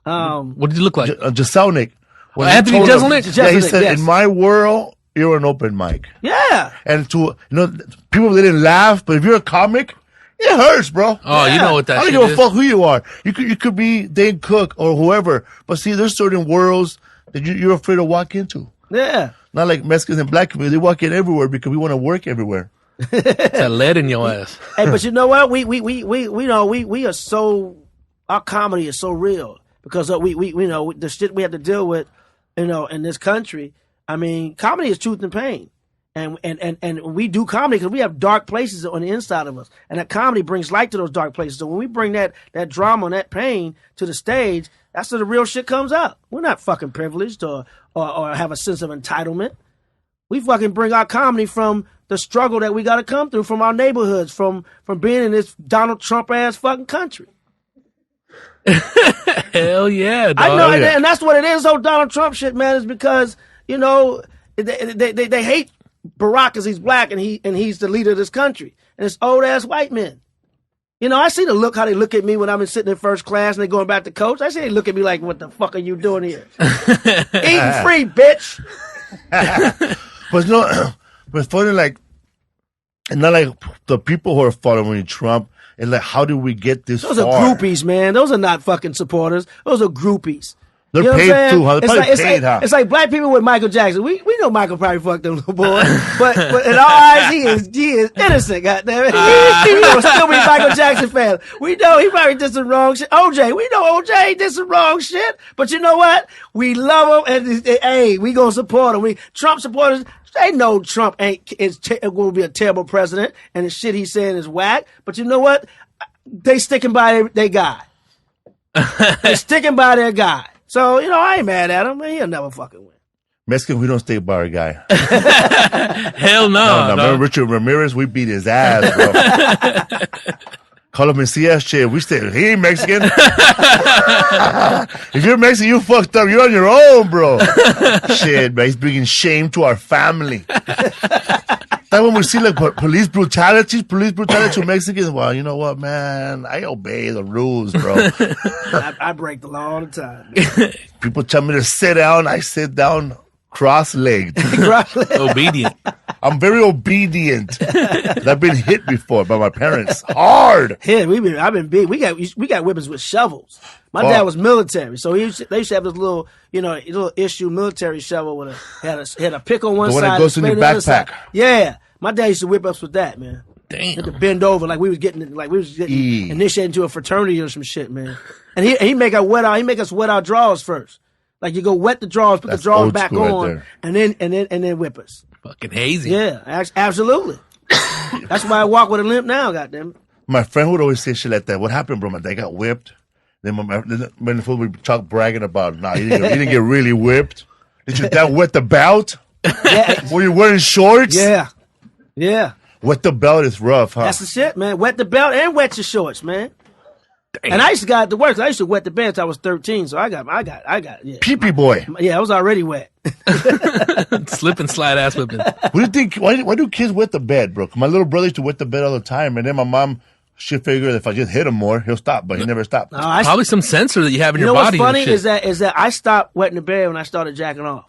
did he look like? Jeselnik. Anthony Jeselnik. Yeah, he said, "In my world, you're an open mic." Yeah. And people they didn't laugh, but if you're a comic, it hurts, bro. Oh, yeah. You know what that is. I don't give a fuck who you are. You could be Dane Cook or whoever. But see, there's certain worlds that you're afraid to walk into. Yeah. Not like Mexicans and black community. They walk in everywhere because we want to work everywhere. It's a lead in your ass. Hey, but you know what? We are so, our comedy is so real because the shit we have to deal with, in this country. I mean, comedy is truth and pain. And we do comedy because we have dark places on the inside of us. And that comedy brings light to those dark places. So when we bring that drama and that pain to the stage, that's where the real shit comes out. We're not fucking privileged or have a sense of entitlement. We fucking bring our comedy from the struggle that we got to come through from our neighborhoods, from being in this Donald Trump ass fucking country. Hell yeah, dog. I know, and that's what it is. Whole Donald Trump shit, man, is because they hate Barack because he's black and he's the leader of this country, and it's old ass white men. I see how they look at me when I'm sitting in first class and they going back to coach. I see they look at me like, "What the fuck are you doing here? Eating free, bitch." But it's funny, like, and not like the people who are following Trump. And like, how did we get this Those far? are groupies, man. Those are not fucking supporters. Those are groupies. They're paid too, huh? It's like black people with Michael Jackson. We know Michael probably fucked them little boy, but in our eyes, he is innocent. Goddamn it, he will still be Michael Jackson fan. We know he probably did some wrong shit. OJ, we know OJ did some wrong shit, but you know what? We love him, and hey, we gonna support him. Trump supporters. They know Trump going to be a terrible president, and the shit he's saying is whack. But you know what? They sticking by their guy. They sticking by their guy. So, I ain't mad at him. He'll never fucking win. Mexican, we don't stick by our guy. Hell no. Remember Richard Ramirez? We beat his ass, bro. Call him Messias shit. We stay. He ain't Mexican. If you're Mexican, you fucked up. You're on your own, bro. Shit, man. He's bringing shame to our family. That when we see like police brutality to Mexicans, well, you know what, man? I obey the rules, bro. I break the law all the time. People tell me to sit down. I sit down cross-legged. Obedient. I'm very obedient. I've been hit before by my parents. Hard. Hit. I've been big. We got whippings with shovels. My dad was military, so they used to have this little, little issue military shovel with had a pick on one side. The one that goes in your backpack. Yeah. My dad used to whip us with that, man. Damn. Had to bend over like we was getting initiated into a fraternity or some shit, man. And he make us wet our drawers first. Like you go wet the drawers, put the drawers back on, right, and then whip us. Fucking hazy. Yeah, absolutely. That's why I walk with a limp now, goddamn. My friend would always say shit like that. What happened, bro? My dad got whipped. Then when the fool would talk bragging about, he didn't get really whipped. Did your dad wet the belt? Yeah. Were you wearing shorts? Yeah. Wet the belt is rough, huh? That's the shit, man. Wet the belt and wet your shorts, man. Damn. And I used to got to work. I used to wet the bed till I was 13. So I got, yeah. Pee-pee boy. Yeah, I was already wet. Slip and slide ass whipping. What do you think? Why do kids wet the bed, bro? My little brother used to wet the bed all the time, and then my mom, she figured if I just hit him more, he'll stop, but he never stopped. No, probably some sensor that you have in your body. You know what's funny is that I stopped wetting the bed when I started jacking off.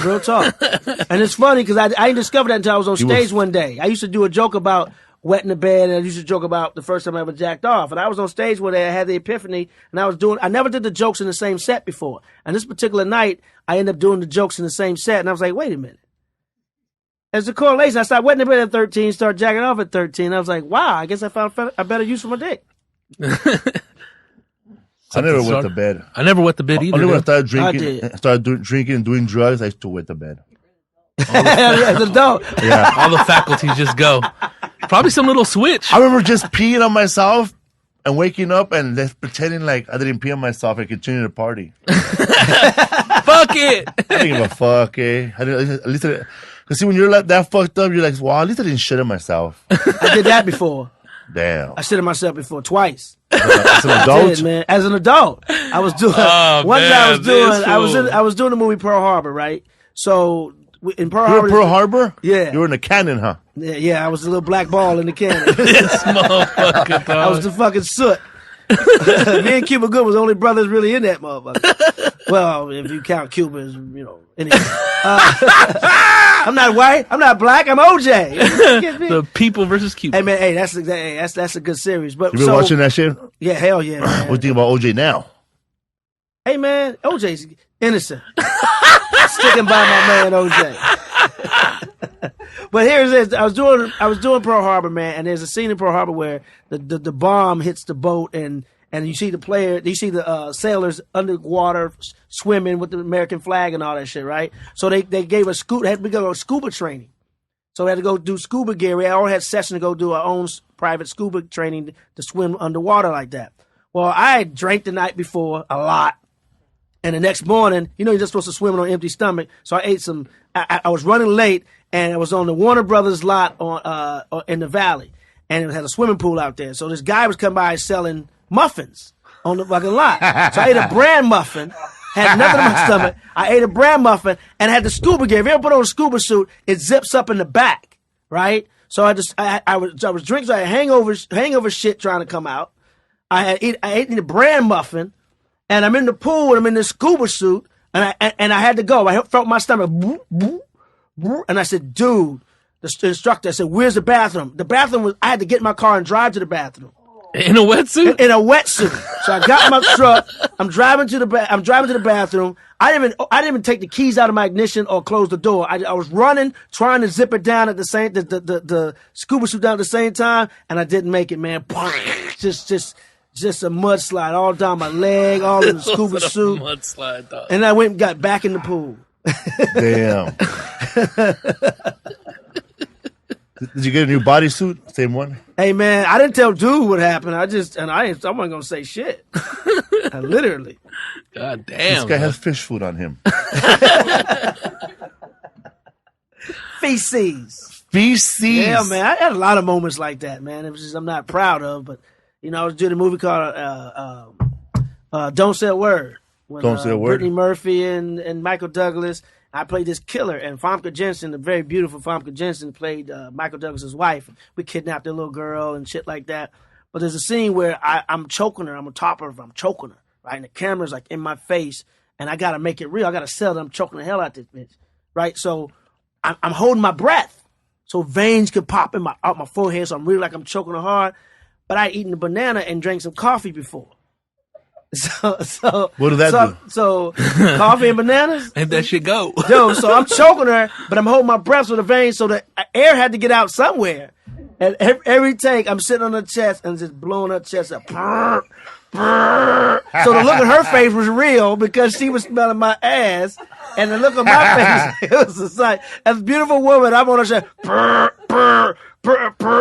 Real talk. And it's funny because I didn't discover that until I was on stage one day. I used to do a joke about wetting the bed, and I used to joke about the first time I ever jacked off. And I was on stage one day, I had the epiphany, and I never did the jokes in the same set before. And this particular night, I ended up doing the jokes in the same set, and I was like, wait a minute. There's a correlation. I started wetting the bed at 13, started jacking off at 13. I was like, wow, I guess I found a better use for my dick. I never wet the bed. I never wet the bed either. Only when I started drinking and doing drugs, I used to wet the bed. As an adult. Yeah. All the faculties just go. Probably some little switch. I remember just peeing on myself and waking up and just pretending like I didn't pee on myself and continue to party. Fuck it. I didn't give a fuck, eh? At least, because see, when you're like that fucked up, you're like, well, at least I didn't shit on myself. I did that before. Damn. I shit on myself before twice. As an adult? I did, man. As an adult. I was doing, I was doing the movie Pearl Harbor, right? So, in Pearl Harbor. Pearl Harbor? Yeah. You were in the cannon, huh? Yeah, I was a little black ball in the cannon. This motherfucker, I was the fucking soot. Me and Cuba Good was the only brothers really in that motherfucker. Well, if you count Cuba as, anyway. I'm not white. I'm not black. I'm OJ. The people versus Cuba. Hey man, that's a good series. But you been watching that shit? Yeah, hell yeah. Man. What do you think about OJ now? Hey man, OJ's innocent. Sticking by my man OJ. But here's this. I was doing Pearl Harbor, man, and there's a scene in Pearl Harbor where the bomb hits the boat and you see the sailors underwater swimming with the American flag and all that shit, right? So they gave us had to go scuba training. So we had to go do scuba gear. We all had sessions to go do our own private scuba training to swim underwater like that. Well, I had drank the night before a lot. And the next morning, you're just supposed to swim on an empty stomach. So I ate some, I was running late and I was on the Warner Brothers lot in the valley. And it had a swimming pool out there. So this guy was coming by selling muffins on the fucking lot. So I ate a bran muffin, had nothing in my stomach. I ate a bran muffin and had the scuba gear. If you ever put on a scuba suit, it zips up in the back, right? So I was drinking, so I had hangover shit trying to come out. I ate the bran muffin. And I'm in the pool and I'm in this scuba suit and I had to go. I felt my stomach, and I said, dude, the instructor, I said, where's the bathroom? The bathroom was, I had to get in my car and drive to the bathroom. In a wetsuit? In a wetsuit. So I got in my truck. I'm driving to the bathroom. I didn't even take the keys out of my ignition or close the door. I was running, trying to zip it down at the scuba suit down at the same time, and I didn't make it, man. Just a mudslide all down my leg, all in the scuba suit. Mudslide, dog. And I went and got back in the pool. Damn. Did you get a new bodysuit? Same one? Hey man, I didn't tell dude what happened. I wasn't gonna say shit. Literally. God damn. This guy has fish food on him. Feces. Yeah, man. I had a lot of moments like that, man. It was just I'm not proud of, but I was doing a movie called Don't Say a Word. Don't Say a Word. Brittany Murphy and Michael Douglas. I played this killer, and Famke Jensen, the very beautiful Famke Jensen, played Michael Douglas's wife. We kidnapped a little girl and shit like that. But there's a scene where I'm choking her. I'm on top of her. I'm choking her, right? And the camera's like in my face, and I got to make it real. I got to sell that I'm choking the hell out this bitch, right? So I'm holding my breath so veins could pop out my forehead, so I'm really like I'm choking her hard. But I eaten a banana and drank some coffee before. So what did that do? So coffee and bananas? Let that shit go. Yo, so I'm choking her, but I'm holding my breath with the veins, so the air had to get out somewhere. And every take, I'm sitting on her chest and just blowing her chest up. So the look on her face was real because she was smelling my ass, and the look on my face, it was just like, as a beautiful woman, I'm on her chest.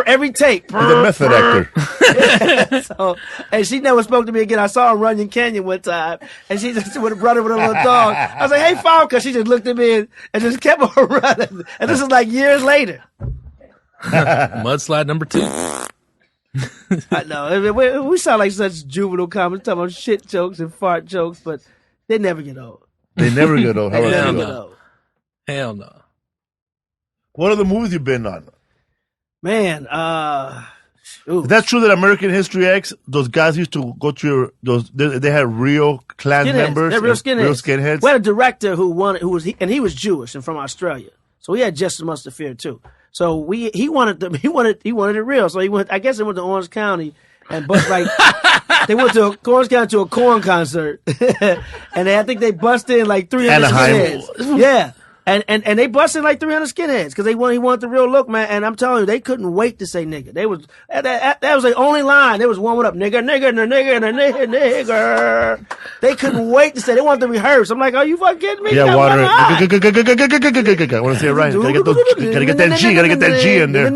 Every take. He's a method actor. So, and she never spoke to me again. I saw her in Runyon Canyon one time, and she just would have run with a little dog. I was like, hey, Falca. She just looked at me and just kept on running. And this is like years later. Mudslide number 2. I know. We sound like such juvenile comedy, talking about shit jokes and fart jokes, but they never get old. They never get old. Hell no. What other movies you been on? Man, is that true that American History X, those guys used to go to they had real Klan members? They're real skinheads. Real skinheads? We had a director who was Jewish and from Australia. So he had just as much to fear too. So he wanted it real. So I guess they went to Orange County and bust like they went to Orange County to a corn concert. And I think they busted in like 300 skinheads. Yeah. And they busted like 300 skinheads because he wanted the real look, man. And I'm telling you, they couldn't wait to say nigga. That was the only line. They was warming up, nigga, nigga, nigga, nigga, nigga. They couldn't wait to say. They wanted to rehearse. I'm like, are you fucking kidding me? Yeah, water. I want to say it right. Gotta get that G. Gotta get that G in there.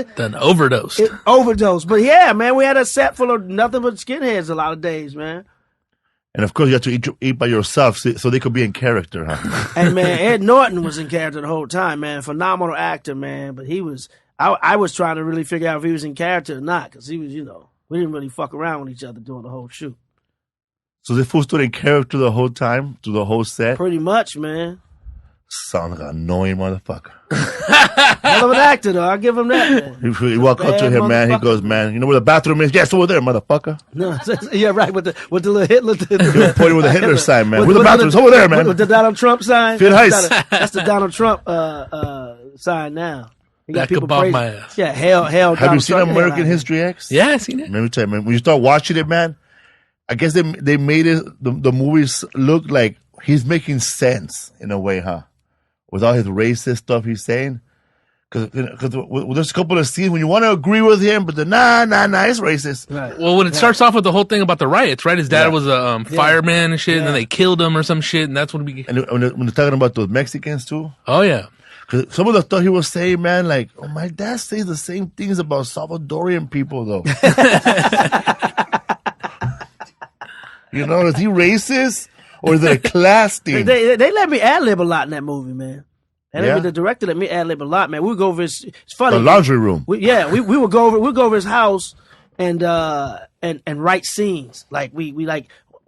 Then overdose. But yeah, man, we had a set full of nothing but skinheads a lot of days, man. And of course, you have to eat by yourself so they could be in character, huh? And man, Ed Norton was in character the whole time, man. Phenomenal actor, man. But I was trying to really figure out if he was in character or not, because he was, we didn't really fuck around with each other during the whole shoot. So the fool stood in character the whole time, through the whole set? Pretty much, man. Sounds like an annoying motherfucker. Hell of an actor, though. I'll give him that, man. You walk up to him, man. He goes, man, you know where the bathroom is? Yes, over there, motherfucker. No, yeah, right. With the little Hitler. You're pointing with the Hitler sign, man. Where the bathroom is? Over there, man. With the Donald Trump sign. That's the Donald Trump sign now. He got people praising my ass. Yeah, hell. Have Donald you seen Trump, American History X? Yeah, I've seen it. Let me tell you, man. When you start watching it, man, I guess they made it the movies look like he's making sense in a way, huh? With all his racist stuff he's saying. Because there's a couple of scenes when you want to agree with him, but then, nah, it's racist. Right. Well, when it starts off with the whole thing about the riots, right? His dad was a fireman and shit, and then they killed him or some shit, and that's when we... And when they're talking about those Mexicans, too. Oh, yeah. Because some of the stuff he was saying, man, like, my dad says the same things about Salvadorian people, though. Is he racist? Or is it a class thing? They let me ad-lib a lot in that movie, man. And the director let me ad-lib a lot, man. We would go over his... It's funny. The laundry room. We would go over his house and write scenes. Like, we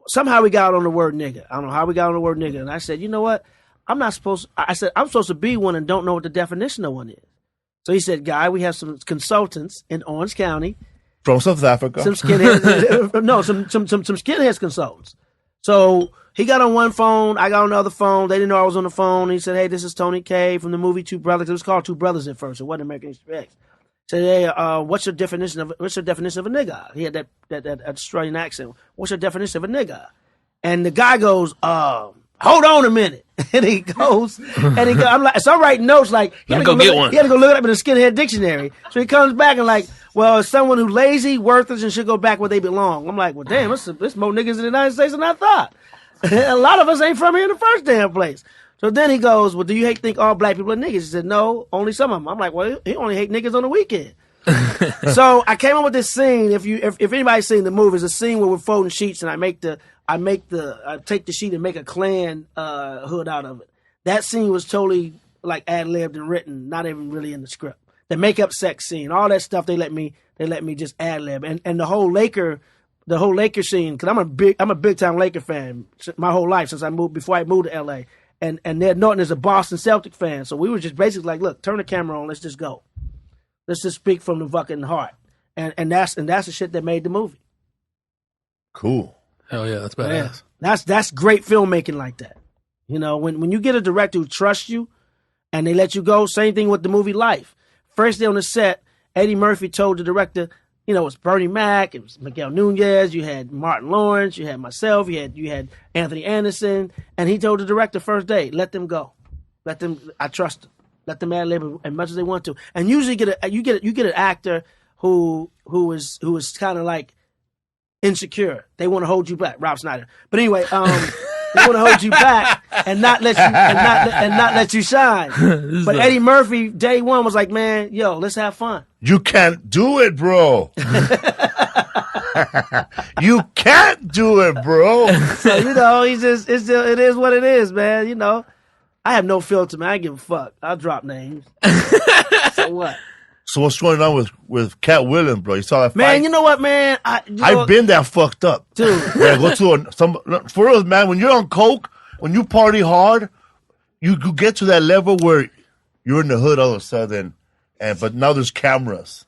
somehow we got on the word nigga. I don't know how we got on the word nigga. And I said, you know what? I'm supposed to be one and don't know what the definition of one is. So he said, Guy, we have some consultants in Orange County. From South Africa. Some skinheads. No, some skinheads consultants. So he got on one phone, I got on the other phone. They didn't know I was on the phone. He said, hey, this is Tony K from the movie Two Brothers. It was called Two Brothers at first. It wasn't American History X. Said, hey, what's your definition of a nigga? He had that Australian accent. What's your definition of a nigga? And the guy goes, hold on a minute. And he goes, I'm like, so I'm writing notes like, he had to go look it up in the skinhead dictionary. So he comes back and like, well, it's someone who's lazy, worthless, and should go back where they belong. I'm like, well, damn, there's more niggas in the United States than I thought. A lot of us ain't from here in the first damn place. So then he goes, well, do you think all black people are niggas? He said, no, only some of them. I'm like, well, he only hate niggas on the weekend. So I came up with this scene. If anybody's seen the movie, it's a scene where we're folding sheets and I take the sheet and make a Klan hood out of it. That scene was totally like ad-libbed and written, not even really in the script. The makeup sex scene, all that stuff, they let me just ad-lib. And the whole Laker scene, because I'm a big time Laker fan my whole life before I moved to LA. And Ned Norton is a Boston Celtic fan. So we were just basically like, look, turn the camera on, let's just go. Let's just speak from the fucking heart. And that's the shit that made the movie. Cool. Hell yeah, that's badass. Yeah. That's great filmmaking like that. When you get a director who trusts you and they let you go, same thing with the movie Life. First day on the set, Eddie Murphy told the director, it was Bernie Mac, it was Miguel Nunez, you had Martin Lawrence, you had myself, you had Anthony Anderson, and he told the director first day, let them go. I trust them. Let them ad-lib as much as they want to. And usually you get an actor who is kind of like insecure. They want to hold you back. Rob Schneider. But anyway, they want to hold you back and not let you shine. But Eddie Murphy, day one, was like, man, yo, let's have fun. You can't do it, bro. You can't do it, bro. So it is what it is, man. I have no filter, man. I give a fuck. I'll drop names. So what? So what's going on with Cat Williams, bro? You saw that fight? Man, you know what, man? I've been that fucked up. Dude. When I go to for real, man, when you're on coke, when you party hard, you get to that level where you're in the hood all of a sudden, but now there's cameras.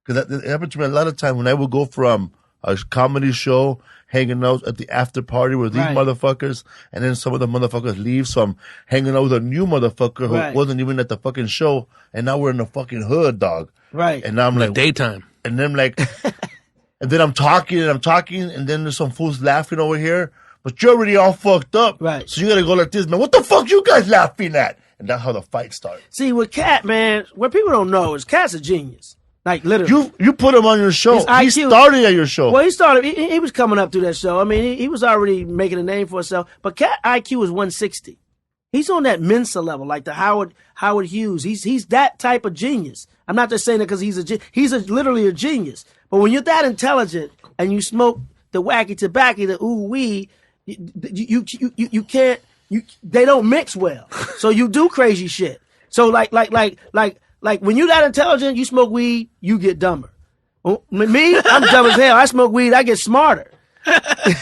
Because that happened to me a lot of times when I would go from a comedy show, hanging out at the after party with these motherfuckers, and then some of the motherfuckers leave, so I'm hanging out with a new motherfucker who wasn't even at the fucking show, and now we're in the fucking hood, dog. Right. And now I'm like... daytime. And then like... and then I'm talking, and then there's some fools laughing over here, but you're already all fucked up. Right. So you gotta go like this, man. What the fuck you guys laughing at? And that's how the fight started. See, with Cat, man, what people don't know is Cat's a genius. Like, literally. You put him on your show. He started at your show. Well, he started, he was coming up through that show. I mean, he was already making a name for himself. But Cat IQ is 160. He's on that Mensa level, like the Howard Hughes. He's that type of genius. I'm not just saying that because he's literally a genius. But when you're that intelligent and you smoke the wacky tobacco, the ooh-wee, you can't, they don't mix well. So you do crazy shit. So like when you're that intelligent, you smoke weed, you get dumber. Me, I'm dumb as hell. I smoke weed, I get smarter. You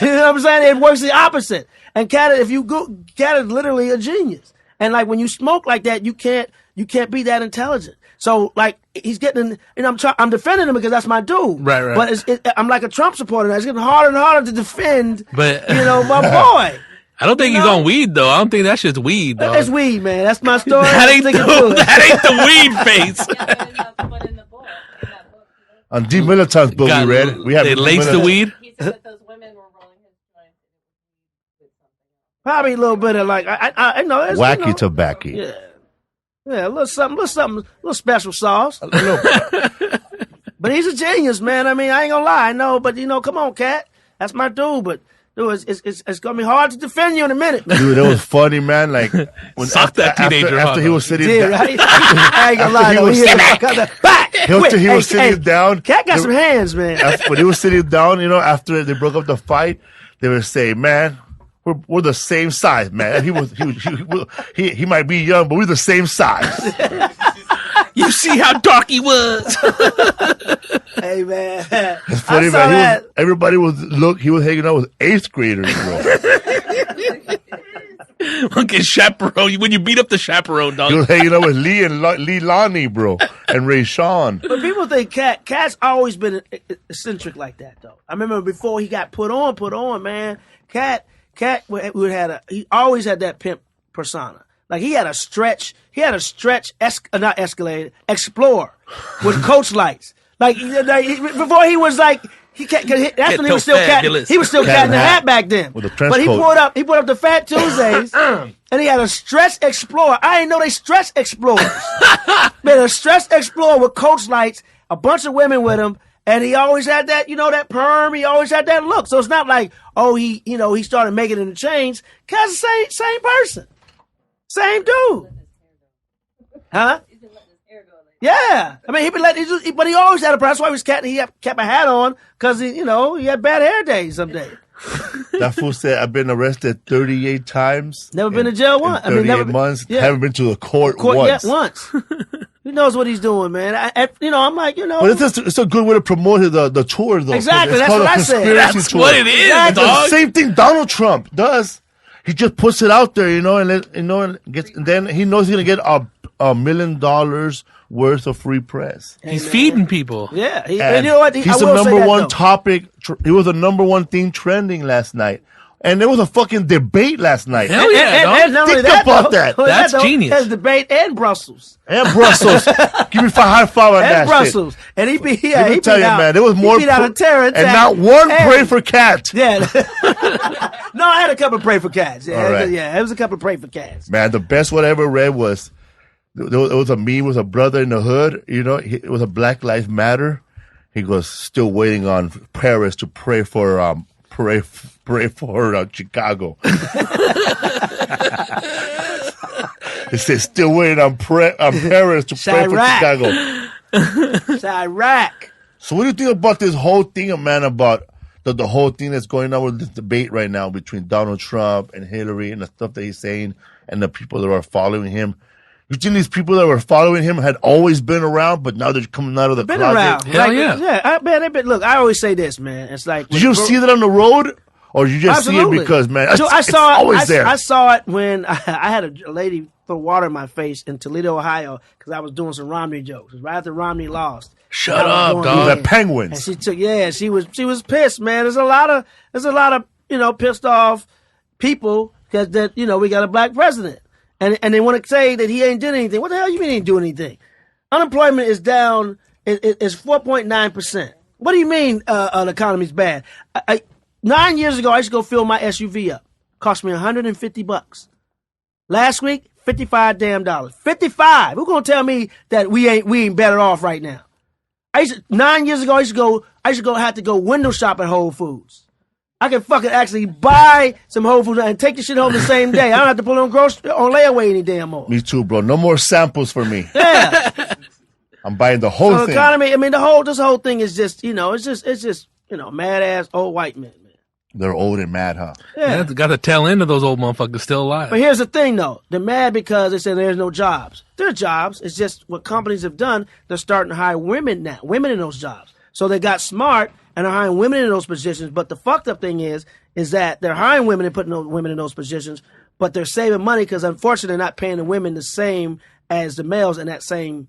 know what I'm saying? It works the opposite. And Cat is literally a genius. And like when you smoke like that, you can't be that intelligent. So like he's getting, I'm defending him because that's my dude. Right. But I'm like a Trump supporter. It's getting harder and harder to defend. But my boy. I don't think he's on weed though. I don't think that shit's weed, though. That's weed, man. That's my story. That ain't the weed face. On D. Militant's book we read, we have they laced the weed. He said that those women were rolling his joint. Probably a little bit of like I know it's wacky tobacco. Yeah, a little something, a little special sauce. But he's a genius, man. I mean, I ain't gonna lie, I know, but come on, Cat. That's my dude, but. Dude, it's gonna be hard to defend you in a minute. Dude, it was funny, man. Like when after he was sitting down. Right? I ain't gonna lie, After he was sitting down. Cat got some hands, man. When he was sitting down, after they broke up the fight, they would say, "Man, we're the same size, man." He might be young, but we're the same size. You see how dark he was. Hey, man. It's funny, man. He was hanging out with 8th graders, bro. Look at chaperone. When you beat up the chaperone, dog. He was hanging out with Lee Lonnie, bro, and Ray Sean. But people think Cat's always been eccentric like that, though. I remember before he got put on, man. Cat he always had that pimp persona. Like he had a stretch not Escalade, Explorer with coach lights. Like before he was like that's when he was still cat. He was still cat in the hat back then. With a trench but he coat. pulled up the Fat Tuesdays, and he had a stretch Explorer. I didn't know they stretch Explorers. Man, a stretch Explorer with coach lights, a bunch of women with him, and he always had that, that perm. He always had that look. So it's not like he started making it in the chains. Cat's the same person. Same dude. Huh? Yeah. I mean, but he always had a problem. That's why he kept a hat on, because he had bad hair days someday. That fool said, I've been arrested 38 times. Never been to jail once. 38 months. Yeah. Haven't been to the court once. Yeah, once. He knows what he's doing, man. I'm like, But it's a good way to promote the tour, though. Exactly. That's what I said. That's what it is, exactly. dog. The same thing Donald Trump does. He just puts it out there, and then he knows he's gonna get $1 million worth of free press. He's feeding people. Yeah, and you know what? He's the number one topic. He was the number one thing trending last night, and there was a fucking debate last night. Hell yeah! And not only Think about that. That's genius. There's debate and Brussels. And Brussels. Give me high five on that. And Brussels. Shit. And he beat out. Let me tell you, man, there was more. Out of Terrence and not one pray for Cat. Yeah. No, I had a couple of pray for cats. Yeah, right. It was a couple of pray for cats. Man, the best one I ever read was there was a meme with a brother in the hood. It was a Black Lives Matter. He goes, still waiting on Paris to pray for Chicago. It says still waiting on Paris to pray for Chicago. It's Iraq. So what do you think about this whole thing, man, about the whole thing that's going on with this debate right now between Donald Trump and Hillary and the stuff that he's saying and the people that are following him? You think these people that were following him had always been around, but now they're coming out of the been closet? around. Hell yeah. Yeah, they've been, look, I always say this, man. It's like... Did you see that on the road? Or you just see it because, man, it's always there. I saw it when I had a lady throw water in my face in Toledo, Ohio, because I was doing some Romney jokes. It was right after Romney lost. Shut up, dog. The Penguins. And she took, she was pissed, man. There's a lot of, pissed off people because we got a black president. And they want to say that he ain't did anything. What the hell you mean he ain't doing anything? Unemployment is down, it's 4.9%. What do you mean the economy's bad? 9 years ago, I used to go fill my SUV up. Cost me $150. Last week, $55 damn dollars. 55. Who gonna tell me that we ain't better off right now? 9 years ago, I used to have to go window shop at Whole Foods. I can fucking actually buy some Whole Foods and take the shit home the same day. I don't have to put it on layaway any damn more. Me too, bro. No more samples for me. Yeah. I'm buying the whole thing. Economy, I mean, this whole thing is just, it's just mad ass old white men. They're old and mad, huh? Yeah, got the tail end of those old motherfuckers still alive. But here's the thing, though. They're mad because they say there's no jobs. There are jobs. It's just what companies have done. They're starting to hire women now, women in those jobs. So they got smart and are hiring women in those positions. But the fucked up thing is that they're hiring women and putting those women in those positions, but they're saving money because, unfortunately, they're not paying the women the same as the males in that same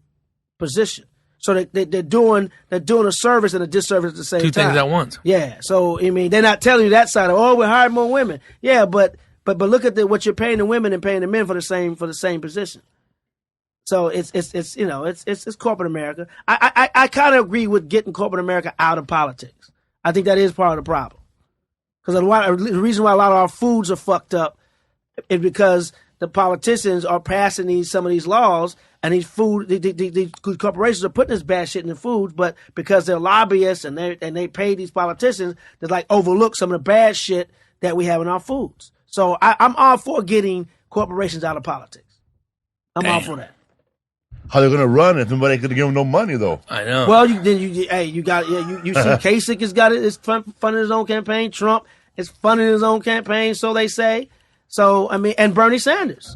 position. So they're doing a service and a disservice at the same time. Two things at once. Yeah. So I mean, they're not telling you that side of, we're hiring more women. Yeah, but look at what you're paying the women and paying the men for the same position. So it's corporate America. I kind of agree with getting corporate America out of politics. I think that is part of the problem. Because the reason why a lot of our foods are fucked up is because the politicians are passing some of these laws. And these corporations are putting this bad shit in the foods, but because they're lobbyists and they pay these politicians to like overlook some of the bad shit that we have in our foods. So I'm all for getting corporations out of politics. I'm all for that. How they're gonna run if nobody could give them no money though? I know. You Well, see Kasich has got it. It's funding his own campaign. Trump is funding his own campaign, so they say. So I mean, and Bernie Sanders.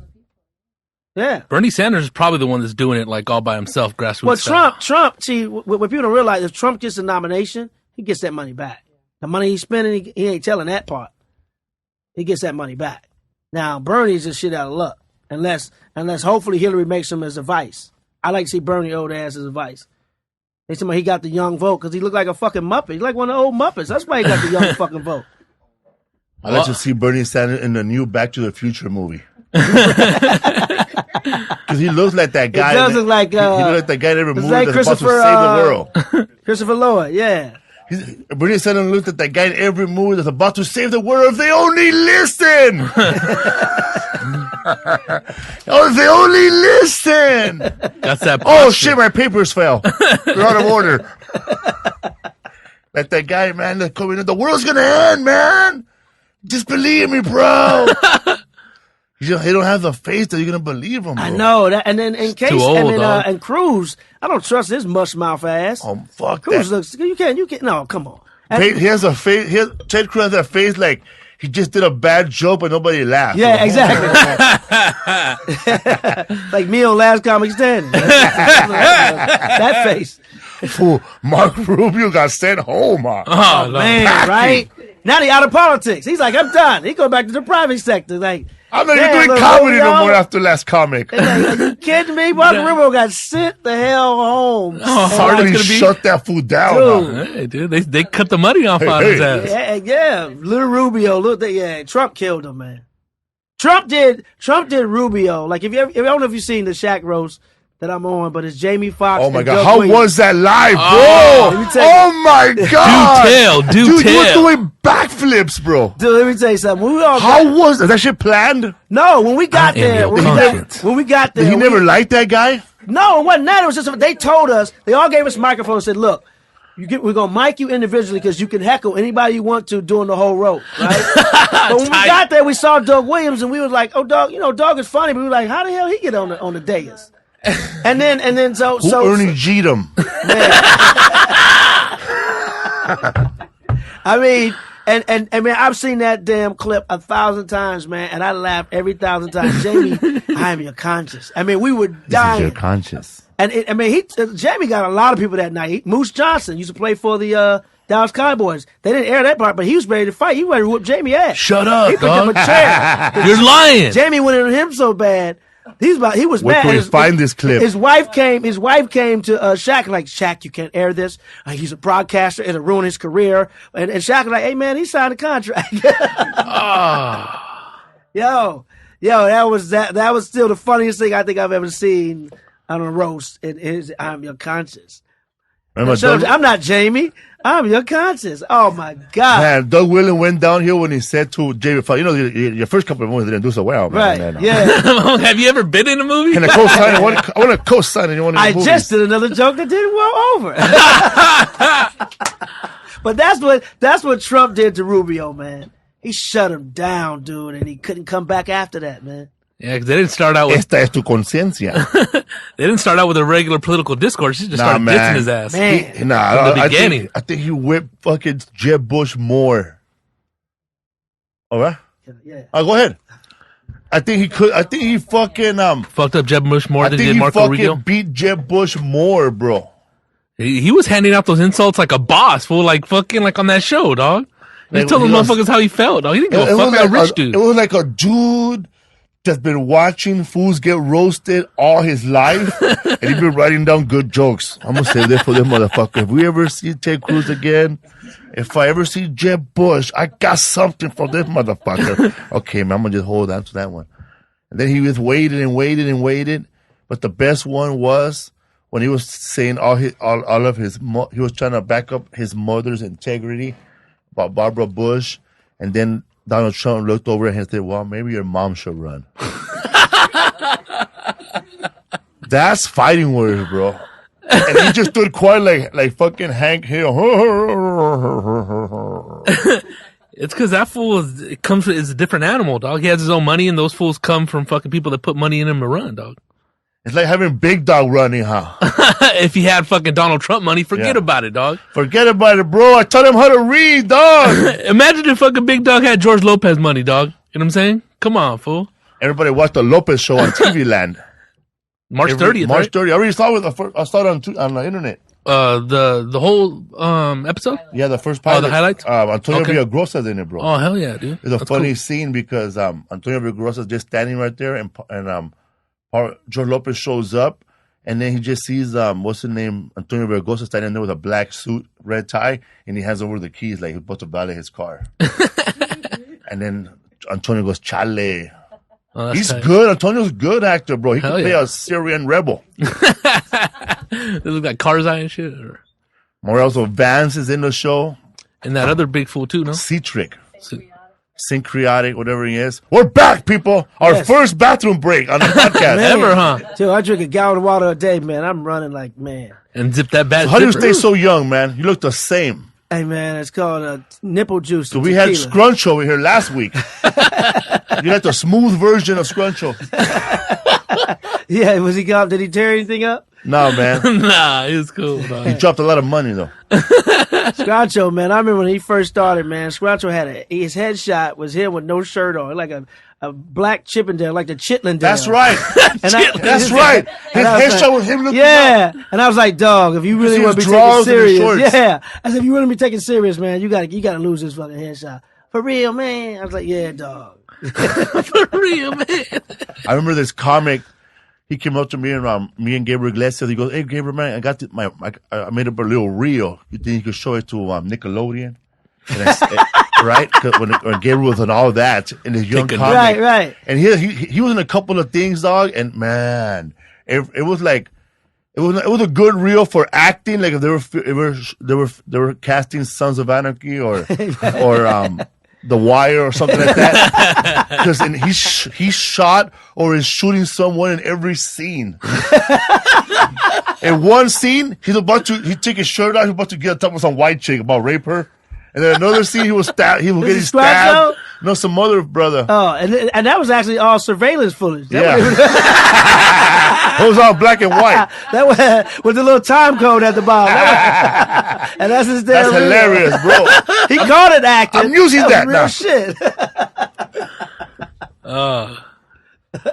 Yeah, Bernie Sanders is probably the one that's doing it like all by himself, grassroots. Well, style. Trump. See, what people don't realize, if Trump gets a nomination, he gets that money back. The money he's spending, he ain't telling that part. He gets that money back. Now, Bernie's just shit out of luck, unless hopefully Hillary makes him as a vice. I like to see Bernie old ass as a vice. They say he got the young vote because he looked like a fucking Muppet. He's like one of the old Muppets. That's why he got the young fucking vote. I'd like to see Bernie Sanders in the new Back to the Future movie. Because he looks like that guy. He does look like... he looks like that guy in every movie like that's about to save the world. Christopher Lloyd, yeah. Bernie Sanders looks like that guy in every movie that's about to save the world if they only listen! If they only listen! That's that. Oh shit, my papers fell. They're out of order. Like that guy, man, that's coming in. The world's gonna end, man! Just believe me, bro! He don't have the faith that you're gonna believe him, bro. I know that, and then in case, old, and Cruz, I don't trust his mush mouth ass. Oh fuck Cruz that. looks. You can't. No, come on. He has a face. Ted Cruz has that face like he just did a bad joke, but nobody laughed. Yeah, exactly. Like me on Last Comic Standing. That face. Fool, Mark Rubio got sent home. Oh man, right? Now he out of politics. He's like, I'm done. He go back to the private sector. Like, I'm not even doing comedy no more after Last Comic. Like, are you kidding me? Mark Rubio got sent the hell home. Somebody shut that fool down. Dude. Hey, dude, they cut the money off on his ass. Yeah, little Rubio. Trump killed him, man. Trump did Rubio. Like, I don't know if you've seen the Shaq roast that I'm on, but it's Jamie Foxx. Oh my and God, Doug how Williams. was that live, bro? Oh my God. Do Dude, tell. you were doing backflips, bro. Dude, let me tell you something. How was that shit planned? No, when we got there, he never liked that guy? No, it wasn't that. It was just they told us. They all gave us microphones and said, "Look, we're gonna mic you individually because you can heckle anybody you want to during the whole road." Right? But when we got there, we saw Doug Williams and we was like, "Oh, Dog, Dog is funny," but we were like, "How the hell he get on the dais?" And then Ernie Jeet him. I mean, And man, I've seen that damn clip 1,000 times, man, and I laugh every 1,000 times. Jamie, I am your conscience. I mean, we were dying. Your conscience. And Jamie got a lot of people that night. Moose Johnson used to play for the Dallas Cowboys. They didn't air that part, but he was ready to fight. He ready to whoop Jamie ass. Shut up, he picked up a chair. You're lying. Jamie went into him so bad. He was Where mad. can we find this clip? His wife came to Shaq like, Shaq, you can't air this. He's a broadcaster. It'll ruin his career. And Shaq was like, hey man, he signed a contract. Yo, that was still the funniest thing I think I've ever seen on a roast. It is I'm your conscience. I'm not Jamie. I'm your conscience. Oh my God. Man, Doug Williams went downhill when he said to Jamie Foxx, your first couple of movies didn't do so well, man. Right. Man. Yeah. Have you ever been in a movie? Can I co-sign? I want to co-sign in one of the movies. I just did another joke that didn't go over. But that's what Trump did to Rubio, man. He shut him down, dude, and he couldn't come back after that, man. Yeah, because they didn't start out with... Esta es tu conciencia. They didn't start out with a regular political discourse. He just started dissing his ass. Man. From the beginning. I think he whipped fucking Jeb Bush more. All right? Yeah. Go ahead. I think he fucking... fucked up Jeb Bush more than he did Marco Rubio. I think he fucking beat Jeb Bush more, bro. He was handing out those insults like a boss, fool, like fucking like on that show, dog. He told them motherfuckers how he felt, dog. He didn't give a fuck about a rich dude. It was like a dude that's been watching fools get roasted all his life, and he's been writing down good jokes. I'm gonna say this for this motherfucker. If we ever see Ted Cruz again, if I ever see Jeb Bush, I got something for this motherfucker. Okay, man, I'm gonna just hold on to that one. And then he just waited and waited and waited. But the best one was when he was saying he was trying to back up his mother's integrity about Barbara Bush, and then Donald Trump looked over and said, well, maybe your mom should run. That's fighting words, bro. And he just stood quiet like fucking Hank Hill. It's because that fool is a different animal, dog. He has his own money, and those fools come from fucking people that put money in him to run, dog. It's like having Big Dog running, huh? If he had fucking Donald Trump money, forget about it, dog. Forget about it, bro. I taught him how to read, dog. Imagine if fucking Big Dog had George Lopez money, dog. You know what I'm saying? Come on, fool. Everybody watched the Lopez show on TV Land. March 30th, March 30th. I already saw it. I saw it on the internet. The whole episode? Yeah, the first pilot. Oh, the highlights? Antonio Villagrosa's in it, bro. Oh, hell yeah, dude. It's a funny scene because Antonio Villagrosa's just standing right there, and George Lopez shows up, and then he just sees what's his name, Antonio Villagrosa standing there with a black suit, red tie, and he hands over the keys like he's about to valet his car. And then Antonio goes, "Chale." Oh, he's tight. Good. Antonio's a good actor, bro. He can play a Syrian rebel. They look like Karzai and shit. Morelzo Vance is in the show. And that other big fool too, no? Cetric. Syncretic, whatever he is. We're back, people. Our first bathroom break on the podcast. Ever, huh? Dude, I drink a gallon of water a day, man. I'm running like, man. And zip that bad. So how do you stay so young, man? You look the same. Hey, man, it's called nipple juice. So we had Scrunch over here last week. You got the smooth version of Scruncho. Yeah, was he gone? Did he tear anything up? No, man. Nah, he was cool, dog. He dropped a lot of money, though. Scruncho, man, I remember when he first started, man, Scruncho had his headshot was him with no shirt on, like a black Chippendale, like the Chitlin. That's right. That's right. His headshot was him looking up. And I was like, dog, if you really want to be taking serious, I said, if you want to be taking serious, man, you gotta lose this fucking headshot. For real, man. I was like, yeah, dog. For real, man. I remember this comic. He came up to me and Gabriel Iglesias. He goes, "Hey, Gabriel, man, I got I made up a little reel. You think you could show it to Nickelodeon?" And right? When Gabriel was on all that in his young comic, right. And he was in a couple of things, dog. And man, it was like it was a good reel for acting. Like if they were casting Sons of Anarchy or The Wire or something like that. Because he's shot or is shooting someone in every scene. In one scene, he take his shirt off, he's about to get on top of some white chick, about rape her. And then another scene, he was getting stabbed. No, some other brother. Oh, and that was actually all surveillance footage. Yeah. It was all black and white. That was with the little time code at the bottom. And that's his damn. That's hilarious, bro. He called it acting. I'm using that real now. Shit.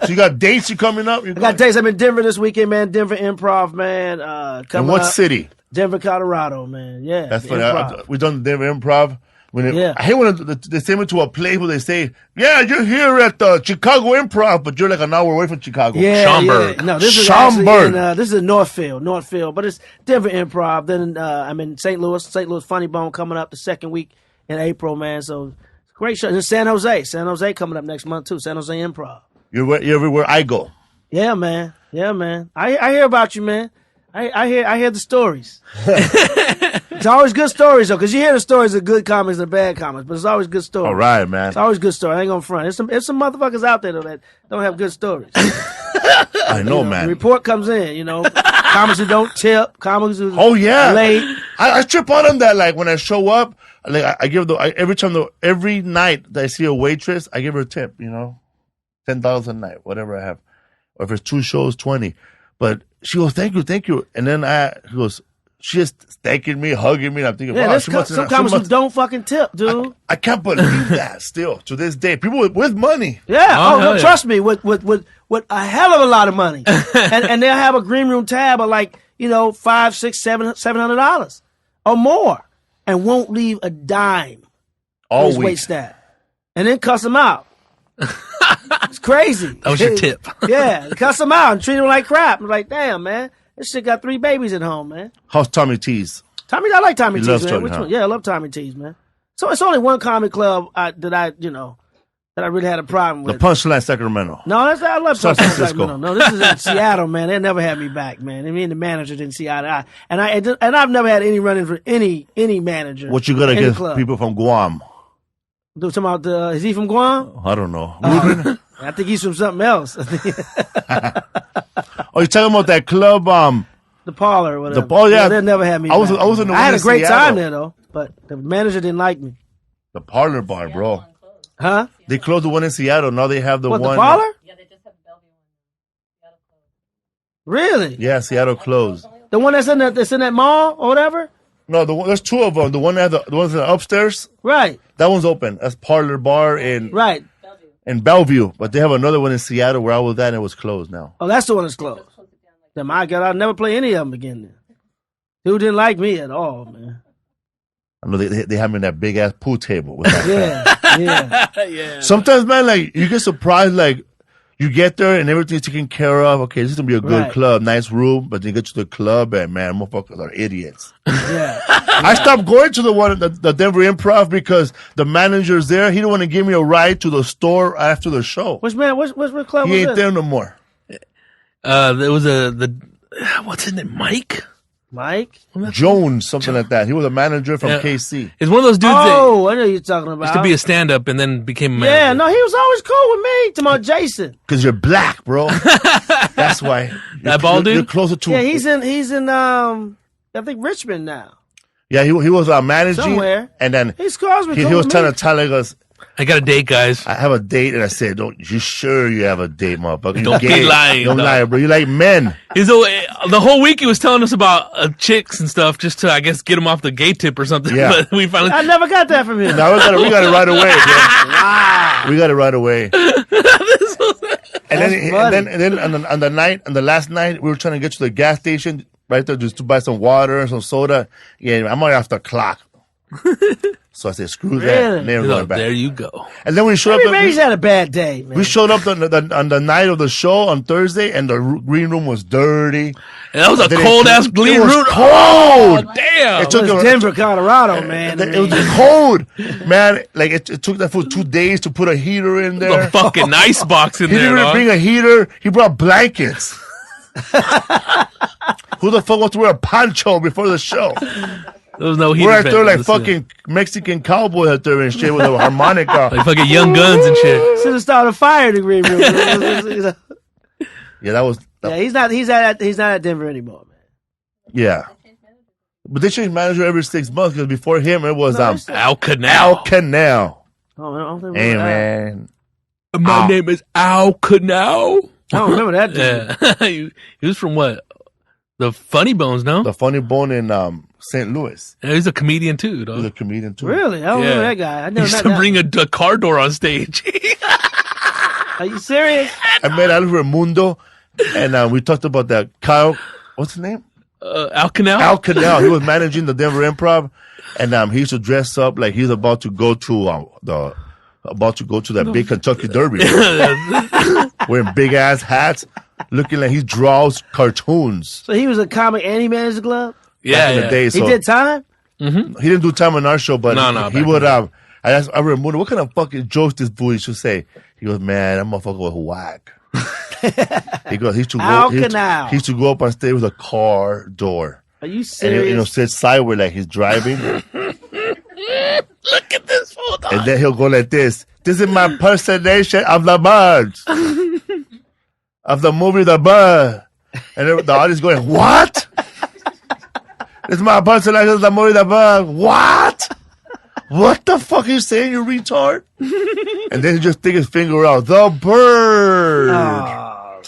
So you got dates you coming up? I got dates. I'm in Denver this weekend, man. Denver Improv, man. In what city? Denver, Colorado, man. Yeah. That's funny. We done the Denver Improv. I hate when they send me to a place where they say, "Yeah, you're here at the Chicago Improv, but you're like an hour away from Chicago." Yeah, Schaumburg. Yeah. No, this is Schaumburg. this is in Northfield, but it's Denver Improv. Then I'm in St. Louis Funny Bone coming up the second week in April, man. So great show. And San Jose coming up next month too. San Jose Improv. You're everywhere I go. Yeah, man. I hear about you, man. I hear the stories. It's always good stories though, because you hear the stories of good comics and bad comics, but it's always good stories. All right, man. It's always good stories. I ain't gonna front. There's some motherfuckers out there though that don't have good stories. I know, man. The report comes in, comics who don't tip, comics who late. I trip on them that like when I show up, like I give every night that I see a waitress, I give her a tip, $10 a night, whatever I have, or if it's 2 shows, 20. But she goes, thank you. And then she goes, she's thanking me, hugging me. And I'm thinking, wow, some comics who don't fucking tip, dude. I can't believe that still to this day. People with money. Yeah. Trust me, with a hell of a lot of money. and they'll have a green room tab of like, $500, $600, $700 or more and won't leave a dime. All week. Wait staff. And then cuss them out. It's crazy. That was your tip. Yeah, cuss them out and treat them like crap. I'm like, damn, man, this shit got 3 babies at home, man. How's Tommy T's? I like Tommy T's, man. Tommy, huh? Yeah, I love Tommy T's, man. So it's only one comedy club that I really had a problem with. The Punchline Sacramento. No, I love San Francisco. Sacramento. No, this is in Seattle, man. They never had me back, man. I mean, the manager didn't see eye to eye, and I've never had any run-in for any manager. What you gonna get people from Guam? Talking about is he from Guam? I don't know. I think he's from something else. Oh, you're talking about that club? The Parlor or whatever. They never had me. I was in the I had a great Seattle. time there though, but the manager didn't like me. The Parlor bar, bro. Huh? They closed the one in Seattle. Now they have the one. The Parlor? Yeah, they just have the Bellevue one. Seattle closed. Really? Yeah, Seattle closed. The one that's in that mall or whatever? No, there's 2 of them. The one that the ones that upstairs. Right. That one's open. That's Parlor Bar in Bellevue. But they have another one in Seattle where I was at and it was closed now. Oh, that's the one that's closed. Then my God, I'll never play any of them again. Then. Dude didn't like me at all, man. I know they have me in that big ass pool table. With that Yeah. Sometimes, man, like you get surprised, like you get there and everything's taken care of. Okay, this is gonna be a good club, nice room. But then you get to the club and man, motherfuckers are idiots. Yeah. I stopped going to the Denver Improv because the manager's there. He didn't want to give me a ride to the store after the show. What club He was ain't this? there no more. There was what's his name? Mike? Jones, something like that. He was a manager from KC. It's one of those dudes I know who you're talking about. used to be a stand-up and then became a manager. Yeah, no, he was always cool with me. To my Jason. Because you're black, bro. That's why. That bald dude? You're closer to. Yeah, he's in I think Richmond now. Yeah, he was managing somewhere, and then he calls me. He was trying to tell us, I got a date, guys. I have a date, and I said, you sure you have a date, motherfucker? Don't be lying. Don't lie, bro. You like men. The whole week he was telling us about chicks and stuff just to, I guess, get him off the gay tip or something. Yeah. But we finally. I never got that from him. No, we got it right away, bro. Wow. We got it right away. And then on the last night, we were trying to get to the gas station right there just to buy some water and some soda. Yeah, I'm already off the clock. So I said, screw that. And then we're going back. There you go. And then we showed up. He's had a bad day, man. We showed up on the night of the show on Thursday, and the green room was dirty. And that was a cold-ass green room. Cold. Oh, damn. It was Denver, Colorado, man. It was cold. Man, like it took that for 2 days to put a heater in there. The fucking ice box in there. He didn't even bring a heater. He brought blankets. Who the fuck wants to wear a poncho before the show? There was no heater. We're out there like fucking Mexican cowboys out there and shit with a harmonica. Like fucking Young Guns and shit. Should have started a fire in the green room. Yeah, that was. He's not at Denver anymore, man. Yeah. But they change manager every 6 months because before him it was Al Canal. Al Canal. Oh, I don't think hey man. My name is Al Canal. I don't remember that dude. Yeah. He was from what? The Funny Bones, no? The Funny Bone in St. Louis. Yeah, he's a comedian too, dog. He's a comedian too. Really? I don't remember that guy. I He never used met to that. bring a car door on stage. Are you serious? I met Oliver Mundo, and we talked about that Kyle. What's his name? Al Canal? Al Canal. He was managing the Denver Improv, and he used to dress up like he's about to go to that big Kentucky Derby, wearing big ass hats, looking like he draws cartoons. So he was a comic and he managed the club? Yeah, back in the day. So He did time? he didn't do time on our show, but No, he would. I asked Oliver Mundo, what kind of fucking jokes this boy should say? He goes, man, that motherfucker was whack. He goes, he used to go up on stage with a car door. Are you serious? And sit sideways like he's driving. Look at this fool, dog. And then he'll go like this. This is my impersonation of the birds. Of the movie The Bird. And the audience going, what? This is my impersonation of the movie The Bird. What? What the fuck are you saying, you retard? And then he just stick his finger out. The bird. Oh,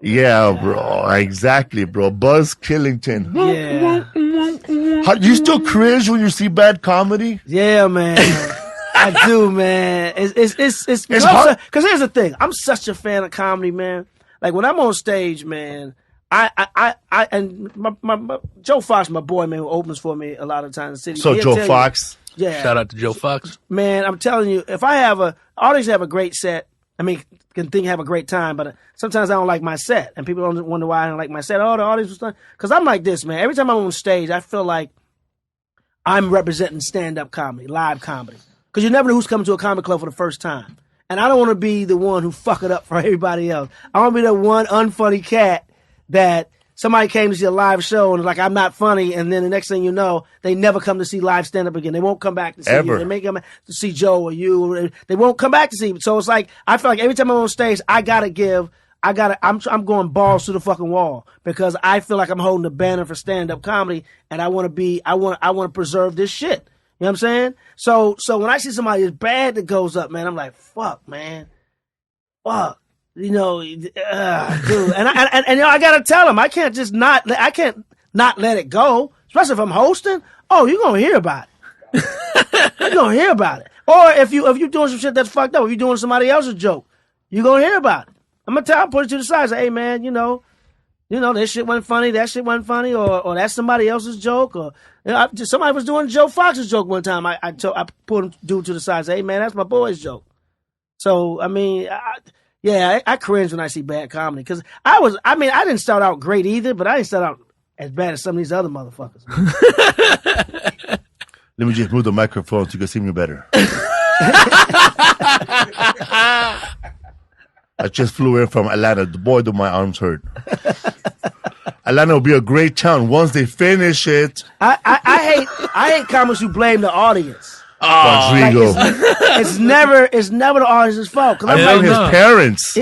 yeah, bro. Exactly, bro. Buzz Killington. yeah. You still cringe when you see bad comedy? Yeah, man. I do, man. It's hard. Because here's the thing. I'm such a fan of comedy, man. Like when I'm on stage, man, and my Joe Fox, my boy, man, who opens for me a lot of times in the city. So Joe Fox. Yeah. Shout out to Joe Fox. Man, I'm telling you, if I have audience have a great set, I mean, have a great time, but sometimes I don't like my set, and people don't wonder why I don't like my set. Oh, the audience was done. Because I'm like this, man. Every time I'm on stage, I feel like I'm representing stand-up comedy, live comedy. Because you never know who's coming to a comedy club for the first time. And I don't want to be the one who fuck it up for everybody else. I want to be the one unfunny cat that somebody came to see a live show and like, I'm not funny, and then the next thing you know, they never come to see live stand-up again. They won't come back to see you. They may come to see Joe or you. They won't come back to see you. So it's like, I feel like every time I'm on stage, I'm going balls to the fucking wall because I feel like I'm holding the banner for stand-up comedy, and I want to preserve this shit. You know what I'm saying? So when I see somebody as bad that goes up, man, I'm like, fuck, man. Fuck. You know, dude. And I gotta tell them, I can't not let it go. Especially if I'm hosting. Oh, you're gonna hear about it. You're gonna hear about it. Or if you're doing some shit that's fucked up, if you're doing somebody else's joke, you're gonna hear about it. I'll put it to the side. Say, hey man, you know, this shit wasn't funny, that shit wasn't funny, or that's somebody else's joke, or somebody was doing Joe Fox's joke one time. I put him dude to the side. Say, hey man, that's my boy's joke. So I mean, I cringe when I see bad comedy because I didn't start out great either, but I didn't start out as bad as some of these other motherfuckers. Let me just move the microphone so you can see me better. I just flew in from Atlanta. Boy, do my arms hurt. Atlanta will be a great town once they finish it. I hate comics who blame the audience. Rodrigo. Like it's never the audience's fault. I blame his parents.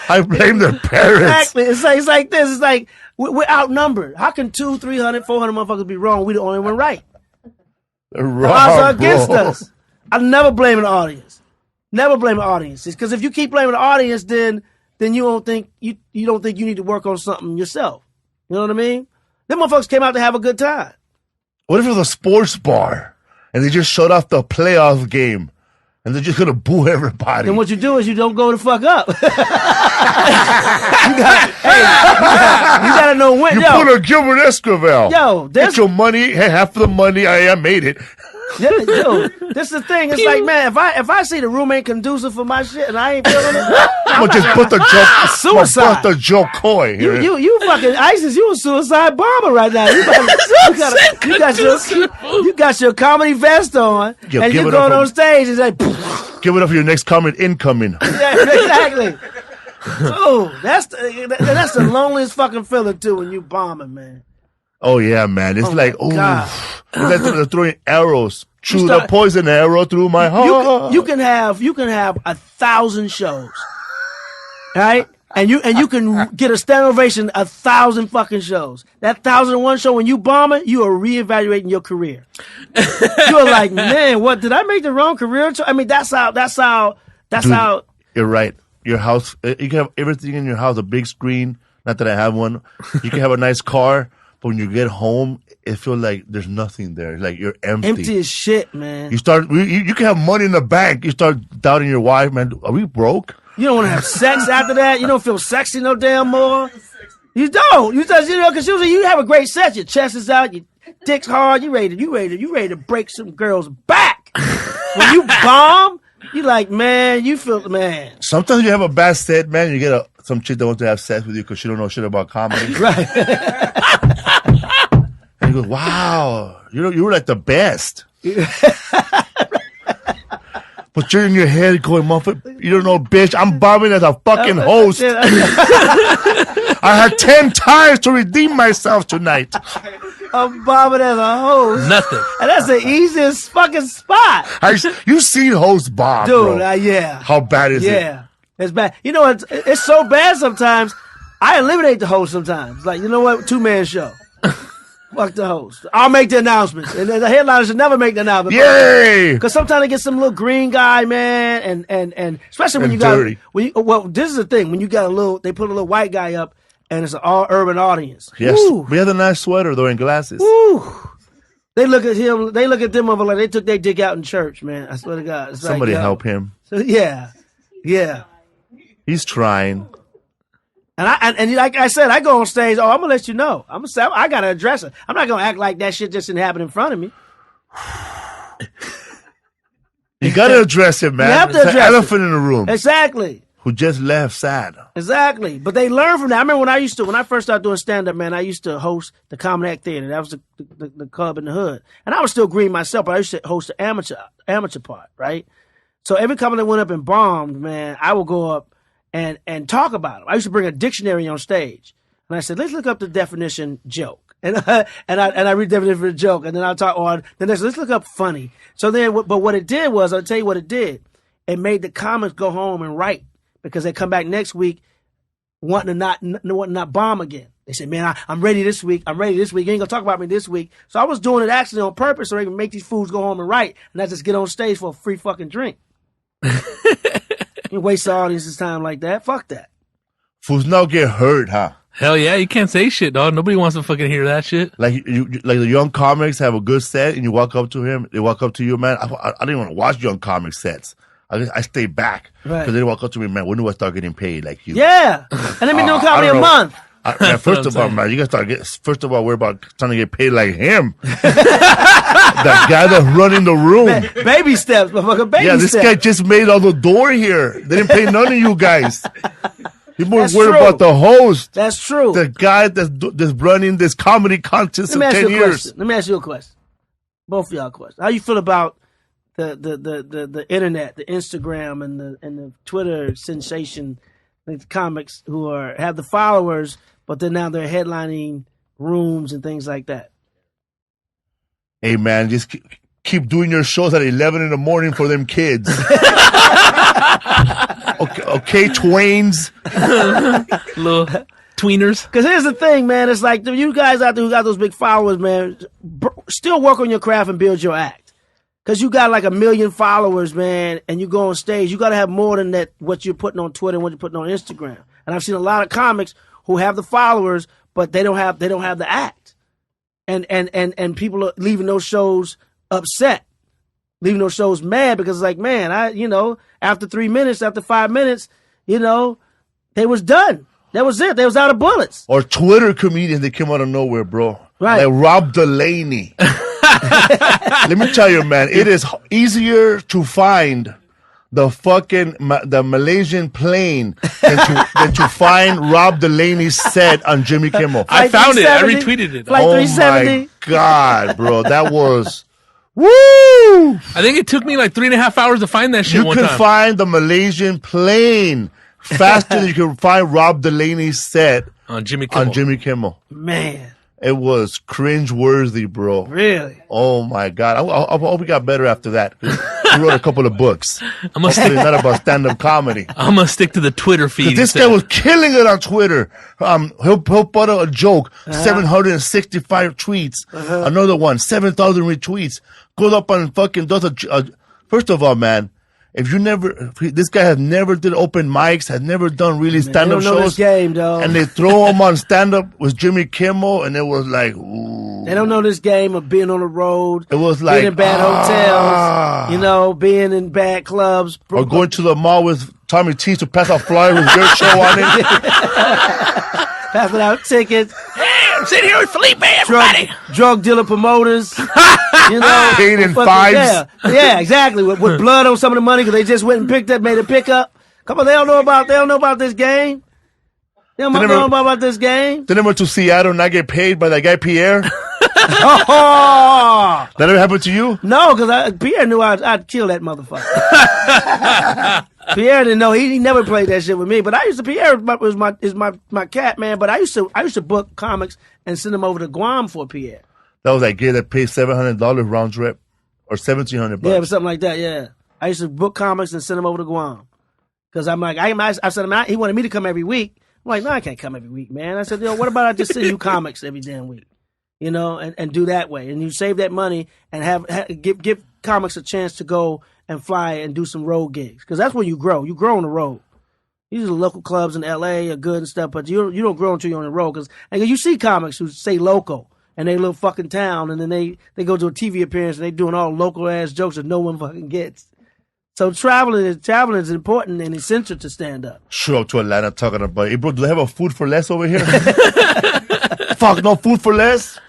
I blame their parents. Exactly. It's like this. It's like we're outnumbered. How can 200, 300, 400 motherfuckers be wrong? We the only one right. They're The odds are bro. against us. I never blame the audience. Never blame the audience. Because if you keep blaming the audience, then you don't think you need to work on something yourself. You know what I mean? Them motherfuckers came out to have a good time. What if it was a sports bar and they just shut off the playoff game and they're just gonna boo everybody? Then what you do is you don't go the fuck up. you gotta know when. You put a Gilbert Esquivel. Yo, get your money. Hey, half of the money. I made it. Yo, this is the thing. It's like, man, if I see the room ain't conducive for my shit and I ain't feeling it, I'm gonna just put the joke. Suicide. Put the joke coy here. You fucking ISIS. You a suicide bomber right now. You got your comedy vest on, and you going on stage and like, give it up for your next comment incoming. Yeah, exactly. Oh, that's the loneliest fucking feeling too when you bombing, man. Oh yeah, man. It's like, God. It's like they're throwing arrows. Shoot a poison arrow through my heart. You can have 1,000 shows, right? And you can get a standing ovation 1,000 fucking shows. That 1,001 show, when you bomb it, you are reevaluating your career. You're like, man, what did I make the wrong career choice? I mean, that's how. You're right. your house. You can have everything in your house, a big screen. Not that I have one. You can have a nice car, but when you get home, it feels like there's nothing there. Like you're empty. Empty as shit, man. You can have money in the bank. You start doubting your wife, man. Are we broke? You don't want to have sex after that. You don't feel sexy no damn more. You don't. Because usually you have a great sex. Your chest is out. Your dick's hard. You ready to break some girl's back. When you bomb, you like, man, you feel, man. Sometimes you have a bad set, man. You get some chick that wants to have sex with you because she don't know shit about comedy. Right. And you go, wow, you were like the best. But you're in your head going, motherfucker, you don't know, bitch, I'm bombing as a fucking host. I had 10 times to redeem myself tonight. I'm bombing as a host. Nothing. And that's the easiest fucking spot. You seen hosts bomb, dude, bro. Yeah. How bad is it? Yeah. It's bad. You know, it's so bad sometimes, I eliminate the host sometimes. Like, you know what? 2-man show. Fuck the host. I'll make the announcements. And the headliner should never make the announcement. Yay! Because sometimes they get some little green guy, man, and especially when and you dirty. got, this is the thing, when you got they put a little white guy up, and it's an all urban audience. Yes. Woo. We had a nice sweater, though, and glasses. Woo. They look at him, they look at them over like they took their dick out in church, man. I swear to God. It's Somebody like, help him. So, yeah. He's trying. And like I said, I go on stage. Oh, I'm gonna let you know. I gotta address it. I'm not gonna act like that shit just didn't happen in front of me. You gotta address it, man. You have to it's address an elephant in the room. Exactly. Who just left sad. Exactly. But they learn from that. I remember when I first started doing stand up, man, I used to host the Comedy Act Theater. That was the club in the hood. And I was still green myself, but I used to host the amateur part, right? So every comedy that went up and bombed, man, I would go up and talk about them. I used to bring a dictionary on stage. And I said, let's look up the definition joke. And I read the definition for the joke. And then I'll talk on, then let's look up funny. So then, but what it did was, I'll tell you what it did. It made the comics go home and write. Because they come back next week wanting to not bomb again. They said, man, I'm ready this week. You ain't going to talk about me this week. So I was doing it actually on purpose so they can make these fools go home and write. And not just get on stage for a free fucking drink. You waste the audience's time like that. Fuck that. Fools now get hurt, huh? Hell yeah, you can't say shit, dog. Nobody wants to fucking hear that shit. Like like the young comics have a good set and you walk up to him, they walk up to you, man. I didn't want to watch young comic sets. I stay back because they walk up to me, man. When do I start getting paid like you? Yeah, and they've been doing comedy a month. Man, first of all, man, you gotta start first of all, we're about trying to get paid like him. That guy that's running the room. Man, baby steps, motherfucker. Baby steps. Yeah, this guy just made all the door here. They didn't pay none of you guys. People were worried true. about the host. That's true. The guy that's running this comedy contest for 10 years. Let me ask you a question. Both of y'all a question. How you feel about the internet, the Instagram and the Twitter sensation, the comics who have the followers, but then now they're headlining rooms and things like that? Hey man, just keep doing your shows at 11 in the morning for them kids. okay, twains. Little tweeners. Because here's the thing, man. It's like you guys out there who got those big followers, man, still work on your craft and build your act. Because you got like 1 million followers, man, and you go on stage. You got to have more than that, what you're putting on Twitter and what you're putting on Instagram. And I've seen a lot of comics who have the followers, but they don't have the act. And people are leaving those shows upset, leaving those shows mad because it's like, man, after 3 minutes, after 5 minutes, they was done. That was it. They was out of bullets. Or Twitter comedians that came out of nowhere, bro. Right. Like Rob Delaney. Let me tell you, man, it is easier to find the Malaysian plane than to find Rob Delaney's set on Jimmy Kimmel. I found it. I retweeted it. Flight 370. My God, bro. That was... Woo! I think it took me like 3.5 hours to find that shit one time. You can find the Malaysian plane faster than you can find Rob Delaney's set on Jimmy Kimmel. Man. It was cringe-worthy, bro. Really? Oh, my God. I hope we got better after that. We wrote a couple of books. Hopefully not about stand-up comedy. I'm going to stick to the Twitter feed. This guy was killing it on Twitter. He'll put out a joke, 765 tweets. Another one, 7,000 retweets. Goes up and fucking does first of all, man, If this guy has never did open mics, has never done really stand-up shows. They don't know this game, though. And they throw him on stand-up with Jimmy Kimmel, and it was like, ooh. They don't know this game of being on the road. It was like, being in bad hotels, being in bad clubs. Or going to the mall with Tommy T to pass out flyers with your show on it. Passing out tickets. Hey, I'm sitting here with Felipe, everybody. Drug dealer promoters. Paid in fives. Yeah, exactly. With blood on some of the money because they just went and made a pickup. Come on, they don't know about this game. They don't know about this game. Then they went to Seattle and I get paid by that guy Pierre. Oh! That ever happened to you? No, because Pierre knew I'd kill that motherfucker. Pierre didn't know. He never played that shit with me. But Pierre is my cat, man. But I used to book comics and send them over to Guam for Pierre. That was that guy that paid $700 round trip, or $1,700. Yeah, but something like that. Yeah, I used to book comics and send them over to Guam because I'm like, I said he wanted me to come every week. I'm like, no, I can't come every week, man. I said, what about I just send you comics every damn week, and do that way, and you save that money and give comics a chance to go and fly and do some road gigs because that's where you grow. You grow on the road. These are the local clubs in LA are good and stuff, but you don't grow until you're on the road because you see comics who say local. And they little fucking town, and then they go to a TV appearance, and they doing all local ass jokes that no one fucking gets. So traveling is important and essential to stand up. Show up to Atlanta talking about, hey bro, do they have a food for less over here? Fuck, no food for less.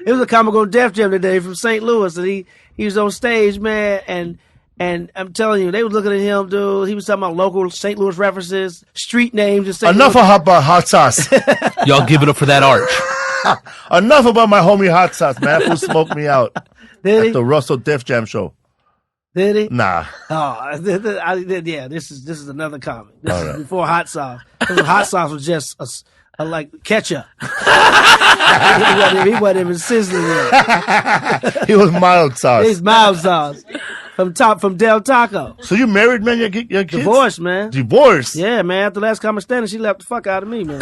It was a comic on Def Jam today from St. Louis, and he was on stage, man, and I'm telling you, they was looking at him, dude. He was talking about local St. Louis references, street names. Enough about hot sauce. Y'all give it up for that arch. Enough about my homie Hot Sauce, man. Who smoked me out at the Russell Def Jam show. Did he? Nah. Oh, yeah. This is another comment. This is right. before Hot Sauce. Hot Sauce was just a like ketchup. He wasn't even sizzling yet. He was mild sauce. He's mild sauce from Del Taco. So you married, man? Your kids? Divorced, man. Divorced? Yeah, man. After the last comic standing, she left the fuck out of me, man.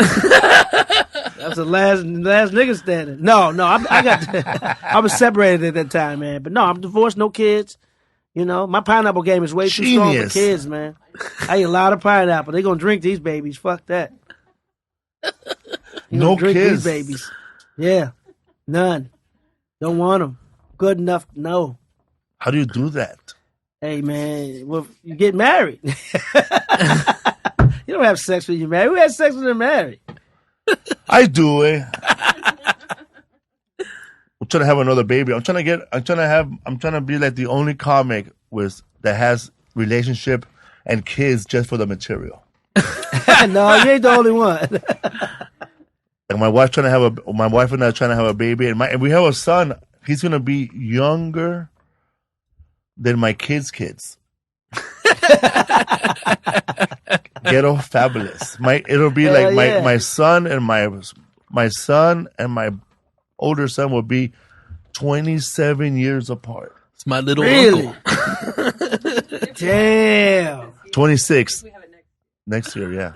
That's the last nigga standing. No, I was separated at that time, man. But no, I'm divorced, no kids. My pineapple game is way too strong for kids, man. I eat a lot of pineapple. They gonna drink these babies. Fuck that. No drink kids. These babies. Yeah, none. Don't want them. Good enough? No. How do you do that? Hey, man. Well, you get married. You don't have sex when you're married. Who has sex when they're married? I do it. I'm trying to have another baby. I'm trying to be like the only comic that has relationship and kids just for the material. No, you ain't the only one. Like my wife and I are trying to have a baby, and we have a son. He's gonna be younger than my kids. Ghetto fabulous. It'll be like my son and my son and my older son will be 27 years apart. It's my little really? uncle. Damn. 26 next year. Yeah.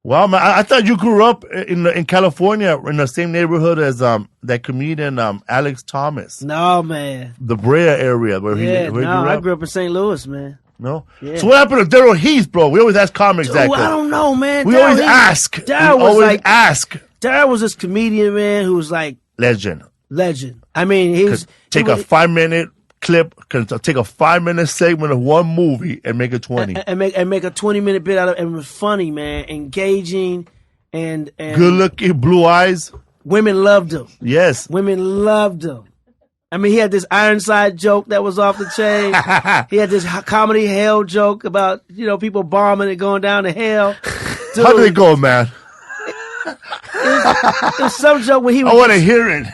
Wow, man! I thought you grew up in California in the same neighborhood as that comedian Alex Thomas. No, man. The Brea area where he grew up. I grew up in St. Louis, man. No. Yeah. So what happened to Daryl Heath, bro? We always ask comics that. I don't know, man. We always ask. Daryl was this comedian, man, who was like legend. I mean, he take a 5-minute clip, can take a 5-minute segment of one movie and make it 20. And make a 20-minute bit out of it. And it was funny, man, engaging and good looking, blue eyes. Women loved him. Yes. Women loved him. I mean, he had this Ironside joke that was off the chain. He had this comedy hell joke about, people bombing and going down to hell. Dude, how did it go, man? It was some joke where he was. I want to hear it.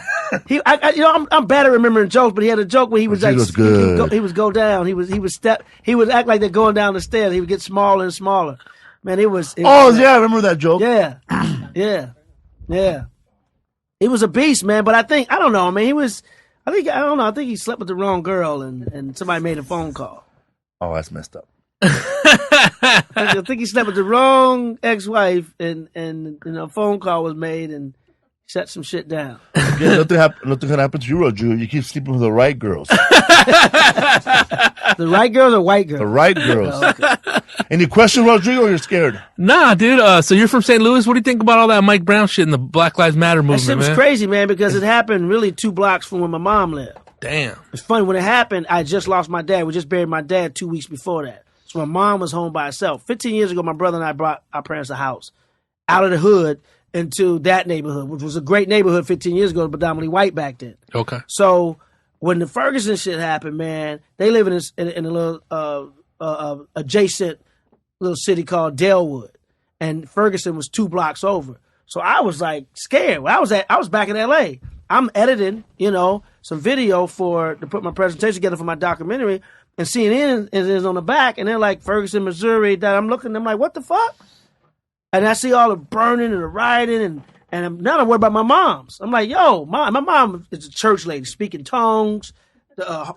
I'm bad at remembering jokes, but he had a joke where he was good. He would go down. He would act like they're going down the stairs. He would get smaller and smaller. Man, it was. Yeah, I remember that joke. Yeah, yeah. He was a beast, man. But I don't know. I mean, I think he slept with the wrong girl, and somebody made a phone call. Oh, that's messed up. I think he slept with the wrong ex-wife, and a phone call was made, and shut some shit down. Yeah, nothing can happen to you, Rodrigo. You keep sleeping with the right girls. The right girls or white girls? The right girls. Oh, okay. Any question, Rodrigo, or you're scared? Nah, dude. So you're from St. Louis. What do you think about all that Mike Brown shit and the Black Lives Matter movement, That shit was man? crazy, man, because it happened really 2 blocks from where my mom lived. Damn. It's funny, when it happened, I just lost my dad. We just buried my dad 2 weeks before that. So my mom was home by herself. 15 years ago, my brother and I brought our parents a house out of the hood into that neighborhood, which was a great neighborhood 15 years ago, predominantly white back then. Okay. So when the Ferguson shit happened, man, they live in a little adjacent little city called Dalewood, and Ferguson was 2 blocks over. So I was like scared. I was back in L.A. I'm editing, some video to put my presentation together for my documentary, and CNN is on the back, and they're like, Ferguson, Missouri. That I'm looking, I'm like, what the fuck? And I see all the burning and the rioting, and I'm not worried about my mom's. I'm like, yo, my mom is a church lady, speaking tongues,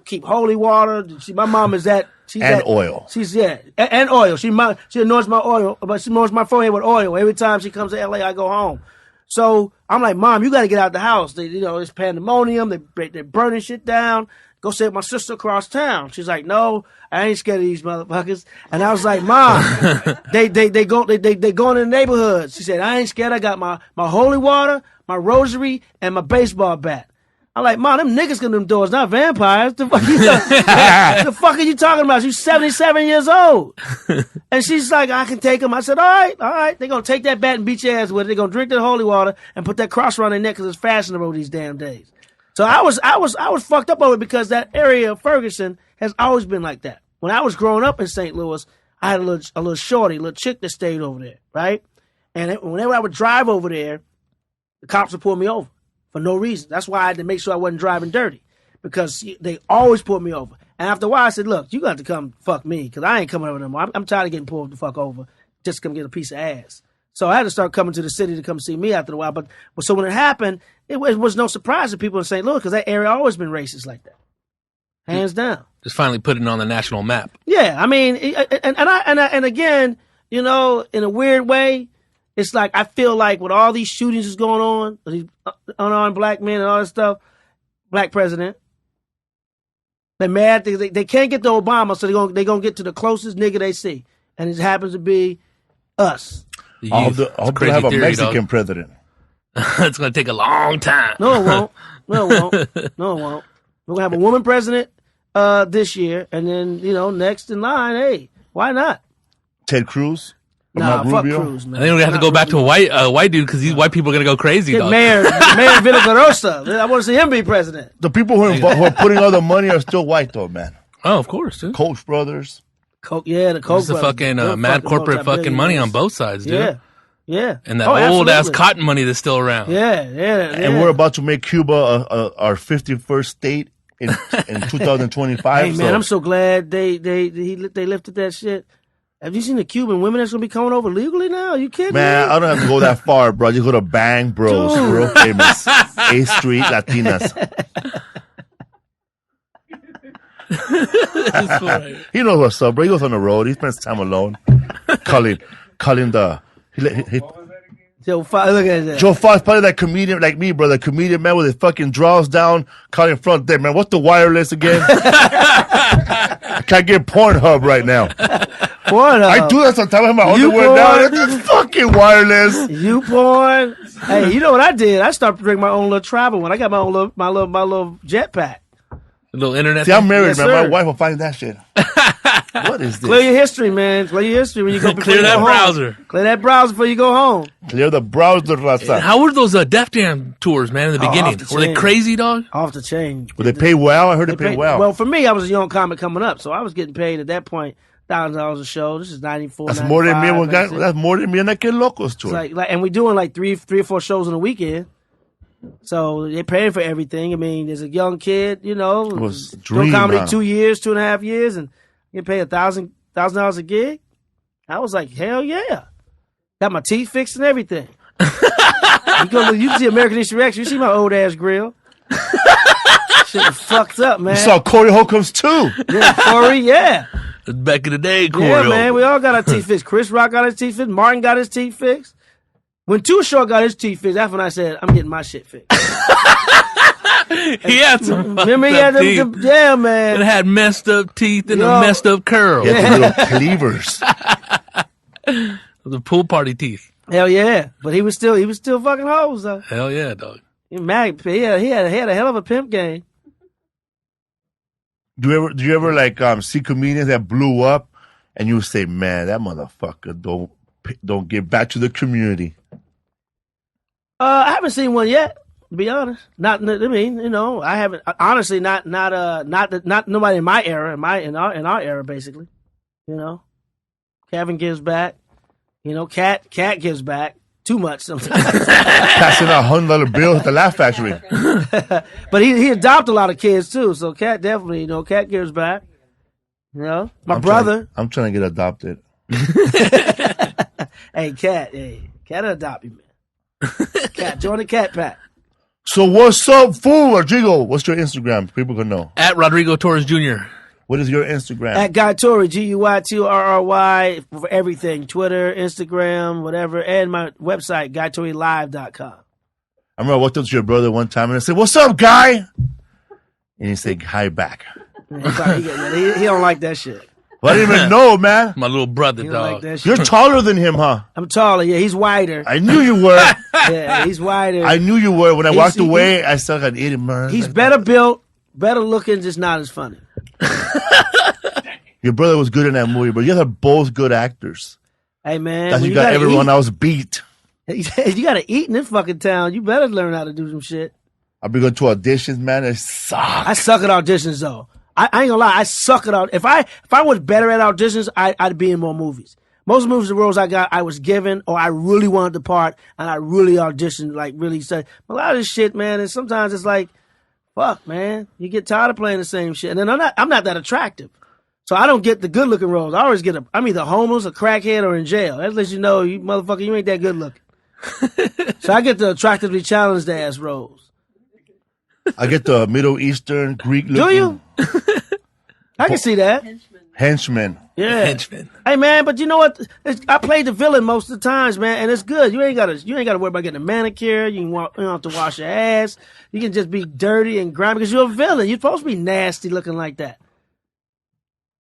keep holy water. My mom is that. Oil. And oil. She anoints my oil, but she anoints my forehead with oil. Every time she comes to L.A., I go home. So I'm like, Mom, you got to get out the house. It's pandemonium. They're burning shit down. Go stay with my sister across town. She's like, no, I ain't scared of these motherfuckers. And I was like, Mom, they go in the neighborhood. She said, I ain't scared. I got my holy water, my rosary, and my baseball bat. I'm like, Mom, them niggas come them doors, not vampires. The fuck are you talking about? She's 77 years old. And she's like, I can take them. I said, all right. They're going to take that bat and beat your ass with it. They're going to drink that holy water and put that cross around their neck because it's fashionable these damn days. So I was fucked up over it because that area of Ferguson has always been like that. When I was growing up in St. Louis, I had a little shorty, a little chick that stayed over there, right? And whenever I would drive over there, the cops would pull me over for no reason. That's why I had to make sure I wasn't driving dirty, because they always pulled me over. And after a while, I said, look, you got to come fuck me, because I ain't coming over no more. I'm tired of getting pulled the fuck over just to come get a piece of ass. So I had to start coming to the city to come see me after a while. But so when it happened, it was no surprise to people in St. Louis, because that area always been racist like that, hands down. Just finally putting it on the national map. Yeah, I mean, and again, in a weird way, it's like I feel like with all these shootings is going on, these unarmed black men and all that stuff, black president, they're mad. They can't get to Obama, so they're gonna get to the closest nigga they see, and it happens to be us. I hope they have a Mexican president. It's going to take a long time. No, it won't. We're going to have a woman president this year, and then, next in line, hey, why not? Ted Cruz? Nah, fuck Cruz, man. I think we're going to have to go back to a white dude, because these white people are going to go crazy, dog. Mayor Villagrosa. I want to see him be president. The people who are putting all the money are still white, though, man. Oh, of course, dude. Koch brothers. The Koch brothers. The fucking mad corporate fucking money on both sides, dude. Yeah. And that old-ass cotton money that's still around. Yeah. And we're about to make Cuba our 51st state in 2025. Hey, man, I'm so glad they lifted that shit. Have you seen the Cuban women that's going to be coming over legally now? Are you kidding man, me? I don't have to go that far, bro. You go to Bang Bros. Dude. Real famous. 8th Street Latinas. He knows what's up, bro. He goes on the road. He spends time alone. calling the... Joe Fox, look at that. Joe Fox, probably that comedian like me, bro. The comedian, man, with his fucking draws down, calling front there, man. What's the wireless again? I can't get Pornhub right now. Pornhub. I do that sometimes. I have my underwear down. It's fucking wireless. You porn. Hey, you know what I did? I started to bring my own little travel one. I got my own my little jetpack. A little internet. See, I'm married, yes, man. Sir. My wife will find that shit. What is this? Clear your history, man. Clear your history when you go. Clear that browser. Clear that browser before you go home. Clear the browser, Raza. How were those Def Jam tours, man, in the beginning? Were they crazy, dog? Off the chain. Well, they pay well? I heard they pay well. Well, for me, I was a young comic coming up, so I was getting paid at that point $1,000 a show. This is 94. That's more than me. That's more than me and that Kid Locos tour. And we're doing like three or four shows in a weekend. So they're paying for everything. I mean, there's a young kid, doing comedy 2.5 years, and get paid $1,000 a gig. I was like, hell yeah! Got my teeth fixed and everything. You see American History X. You see my old ass grill. Shit was fucked up, man. You saw Corey Holcomb's too. Yeah, Corey. Yeah. Back in the day, Corey. Yeah, man. We all got our teeth fixed. Chris Rock got his teeth fixed. Martin got his teeth fixed. When Too Short got his teeth fixed, that's when I said, I'm getting my shit fixed. He had some. Remember he had them, yeah, man. It had messed up teeth and a messed up curl. Yeah, the little cleavers. The pool party teeth. Hell yeah, but he was still fucking hoes though. Hell yeah, dog. He had a hell of a pimp game. Do you ever like see comedians that blew up, and you say, man, that motherfucker don't give back to the community? I haven't seen one yet. To be honest, I haven't. Honestly, not nobody in my era, in our era, basically. You know, Kevin gives back. You know, Cat gives back too much sometimes. Passing out $100 bills at the Laugh Factory. But he adopted a lot of kids too, so Cat definitely, Cat gives back. You know, my brother. I'm trying to get adopted. Hey, Cat adopt you, man. Cat, join the Cat Pack. So what's up, fool? Rodrigo, what's your Instagram? People can know. At Rodrigo Torres Jr. What is your Instagram? At Guy Torry, GUYTORRY, for everything. Twitter, Instagram, whatever, and my website, GuyTorryLive.com. I remember I walked up to your brother one time and I said, what's up, Guy? And he said, hi back. He don't like that shit. Well, I didn't even know, man. My little brother, dog. Like that shit. You're taller than him, huh? I'm taller, yeah. He's wider. I knew you were. Yeah, he's wider. I knew you were. When I walked away, I still got eating, man. He's better built, better looking, just not as funny. Your brother was good in that movie, but you guys are both good actors. Hey, man. That's you got everyone else beat. You got to eat in this fucking town. You better learn how to do some shit. I've been going to auditions, man. It sucks. I suck at auditions, though. I ain't gonna lie. I suck at auditions. If I was better at auditions, I'd be in more movies. Most movies, the roles I got, I was given, or I really wanted the part, and I really auditioned, like really said. A lot of this shit, man, and sometimes it's like, fuck, man. You get tired of playing the same shit. And then I'm not that attractive. So I don't get the good looking roles. I always I'm either homeless, a crackhead, or in jail. That lets you know, you motherfucker, you ain't that good looking. So I get the attractively challenged ass roles. I get the Middle Eastern, Greek looking. Do you? I can see that. Henchman. Yeah. Henchman. Hey man, but you know what? I played the villain most of the times, man, and it's good. You ain't gotta worry about getting a manicure. You don't have to wash your ass. You can just be dirty and grimy because you're a villain. You're supposed to be nasty looking like that.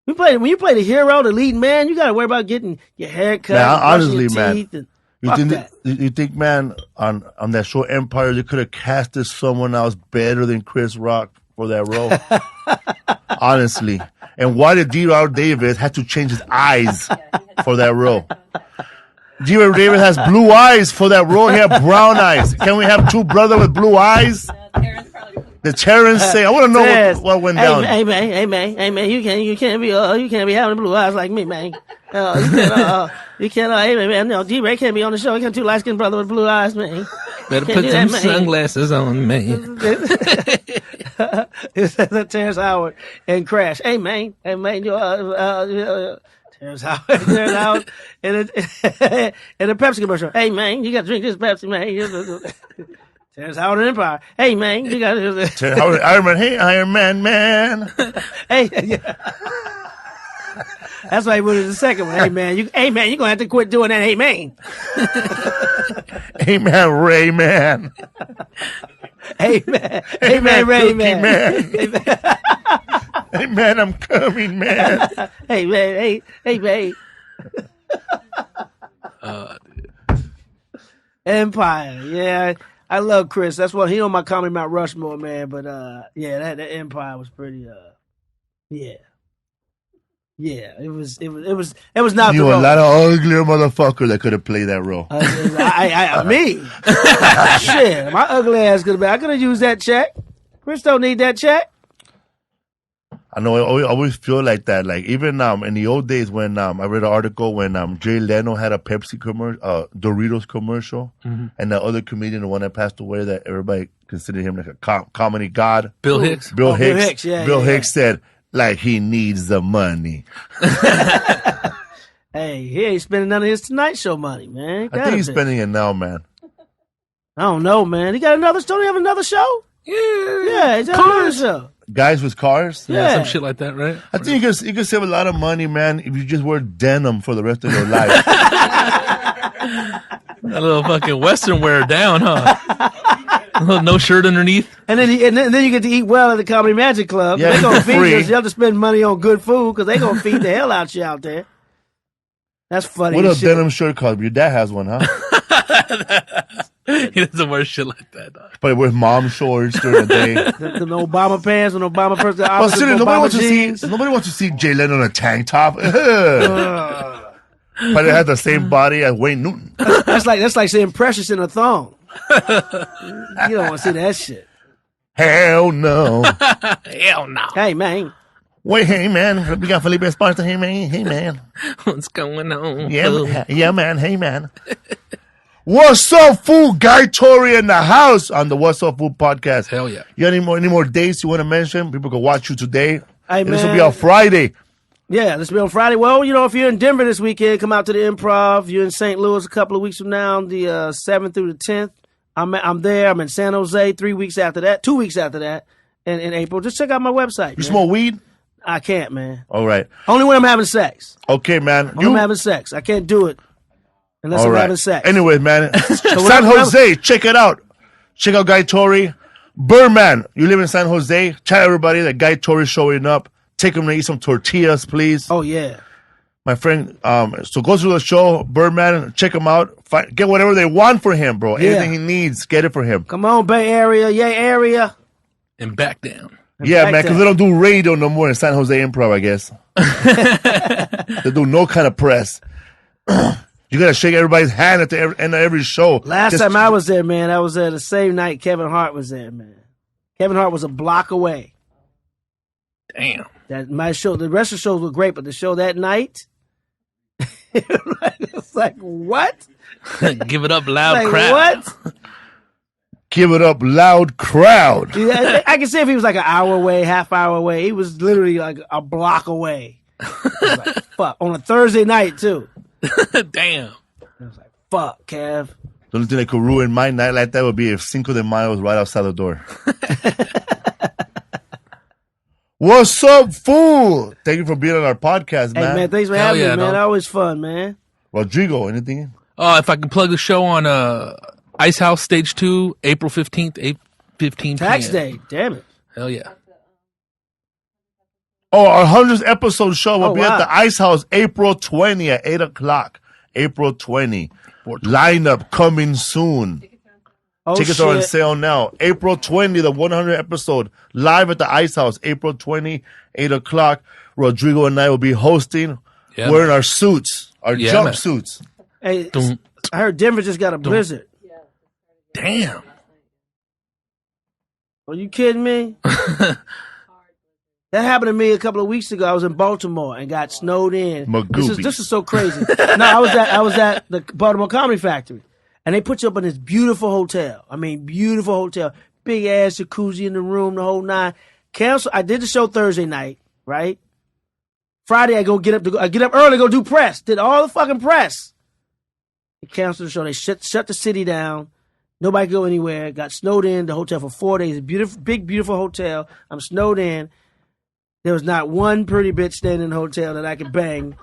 When you play the hero, the lead man, you gotta worry about getting your hair cut, honestly, your man. teeth, and You think, man, on that show Empire, they could have casted someone else better than Chris Rock for that role? Honestly. And why did D.R. Davis have to change his eyes for that role? D.R. Davis has blue eyes for that role. He had brown eyes. Can we have two brothers with blue eyes? The Terrence say, I want to know what went down. Hey man, you can't be having blue eyes like me, man. You can't, hey man, no, D-Ray can't be on the show. He got two light-skinned brother with blue eyes, man. Better put some sunglasses on, man. That's Terrence Howard and Crash. Hey man, Terrence Howard in a Pepsi commercial. Hey man, you got to drink this Pepsi, man. Terrence Howard and Empire. Hey man, you got to. Terrence Howard, Iron Man. Hey Iron Man. Hey, yeah. That's why he went to the second one. Hey man, you're gonna have to quit doing that. Hey man. Hey man, Ray man. Hey man, Ray man. Hey man, I'm coming, man. Hey man, hey man. Empire, yeah. I love Chris. That's what he on my Comedy Mount Rushmore, man. But that Empire was pretty. Yeah. It was not. You a lot of uglier motherfucker that could have played that role. Me, shit, my ugly ass could have been. I could have used that check. Chris don't need that check. I know. I always feel like that. Like even in the old days when I read an article when Jay Leno had a Pepsi commercial, Doritos commercial, and the other comedian, the one that passed away, that everybody considered him like a comedy god, Bill Hicks. Bill Hicks. Bill Hicks said like he needs the money. Hey, he ain't spending none of his Tonight Show money, man. I think he's spending it now, man. I don't know, man. He got another. Don't he have another show? Yeah, he's got another show. Guys with cars? Yeah, some shit like that, right? I think you could save a lot of money, man, if you just wear denim for the rest of your life. That little fucking Western wear down, huh? No shirt underneath. And then you get to eat well at the Comedy Magic Club. Yeah, they're gonna feed free. you. So you have to spend money on good food because they're gonna feed the hell out you out there. That's funny. What as a shit. denim shirt cost? Your dad has one, huh? He doesn't wear shit like that, dog. But with mom shorts during the day. The Obama pants and Obama person. Well, seriously, Obama nobody wants to see Jay Leno in a tank top. But it has the same body as Wayne Newton. That's like seeing Precious in a thong. You don't want to see that shit. Hell no. Hell no. Hey man, Wait, hey man, we got Felipe Esparza. Hey man. What's going on? Yeah, man. Hey man. What's up, fool? Guy Torry in the house on the What's Up, Fool podcast. Hell yeah. You got any more dates you want to mention? People can watch you today. Hey, This will man. be on Friday. yeah, this will be on Friday. Well, if you're in Denver this weekend, come out to the Improv. You're in St. Louis a couple of weeks from now, the 7th through the 10th. I'm there. I'm in San Jose 2 weeks after that, in April. Just check out my website. You man. smoke weed? I can't, man. All right. Only when I'm having sex. Okay, man. When I'm having sex. I can't do it unless All I'm right. having sex. Anyway, man. San whatever- Jose, check it out. Check out Guy Torry. Birdman, you live in San Jose. Tell everybody that Guy Torry showing up. Take him to eat some tortillas, please. Oh yeah. My friend, so go to the show, Birdman, check him out. Get whatever they want for him, bro. Yeah. Anything he needs, get it for him. Come on, Bay Area, yay area. And back down. Yeah, Back man, because that. they don't do radio no more in San Jose Improv, I guess. They do no kind of press. You got to shake everybody's hand at the end of every show. Last time I was there, man, I was there the same night Kevin Hart was there, man. Kevin Hart was a block away. Damn. That my show, the rest of the shows were great, but the show that night, it's like what? Give it up, loud Like crowd. what? Give it up, loud crowd. Yeah, I can see if he was like an hour away, half hour away. He was literally like a block away. I was like, fuck. On a Thursday night too. Damn. I was like, fuck, Kev. The only thing that could ruin my night like that would be if Cinco de Mayo was right outside the door. What's up, fool? Thank you for being on our podcast, Hey man. man, thanks for Hell having yeah, me, man. dog. Always fun, man. Rodrigo, anything? If I can plug the show on Ice House Stage 2, April 15th, 8:15 Tax p.m. day, damn it. Hell yeah. Oh, our 100th episode show will Oh, be wow. at the Ice House April 20 at 8 o'clock. April 20. Lineup coming soon. Oh Tickets shit. are on sale now. April 20, the 100th episode, live at the Ice House. April 20, 8 o'clock. Rodrigo and I will be hosting, Yeah, wearing our suits, our Yeah, jump man. suits. Hey, Dun, I heard Denver just got a blizzard. damn. Are you kidding me? That happened to me a couple of weeks ago. I was in Baltimore and got snowed in. Magoobies. This is so crazy. No, I was at the Baltimore Comedy Factory, and they put you up in this beautiful hotel. I mean, beautiful hotel, big ass jacuzzi in the room, the whole nine. I did the show Thursday night, right? Friday, I get up early, go do press. Did all the fucking press. They canceled the show. They shut the city down. Nobody could go anywhere. Got snowed in the hotel for 4 days. Beautiful, big, beautiful hotel. I'm snowed in. There was not one pretty bitch staying in the hotel that I could bang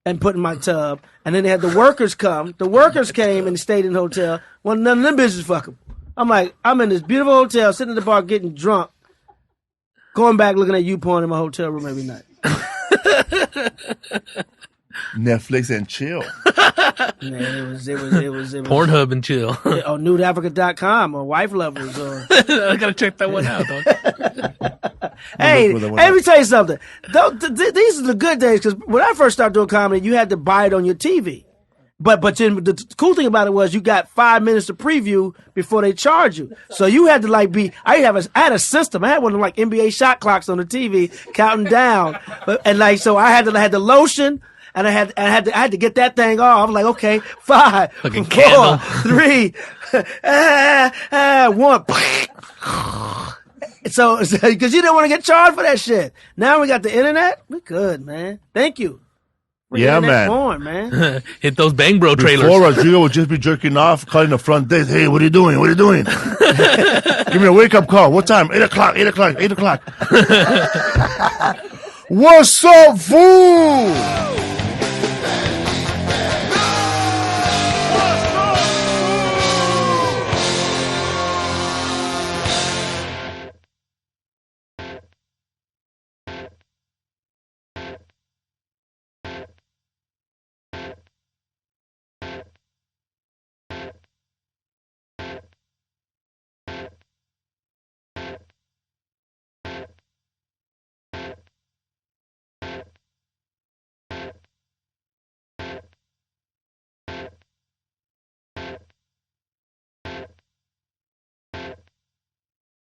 and put in my tub. And then they had the workers come. The workers came and stayed in the hotel. Well, none of them bitches fuck them. I'm like, I'm in this beautiful hotel, sitting in the bar getting drunk, going back looking at YouPorn in my hotel room every night. Netflix and chill. Man, it was Pornhub and chill. on nudeafrica.com or wife lovers or I gotta check that one out, dog. Hey, Look for the one let me tell you something. These are the good days because when I first started doing comedy, you had to buy it on your TV. But then the cool thing about it was you got 5 minutes to preview before they charge you. So you had to I had a system. I had one of them like NBA shot clocks on the TV counting down, and so I had the lotion. And I had to get that thing off. I was like, okay, 5, Fucking 4, candle. 3, 1. So, because you didn't want to get charged for that shit. Now we got the internet. We good, man. Thank you. Yeah, man. Porn, man. Hit those Bang Bro trailers. Before Rodrigo would just be jerking off, calling the front desk. Hey, what are you doing? What are you doing? Give me a wake up call. What time? 8 o'clock. 8 o'clock. 8 o'clock. What's up, fool?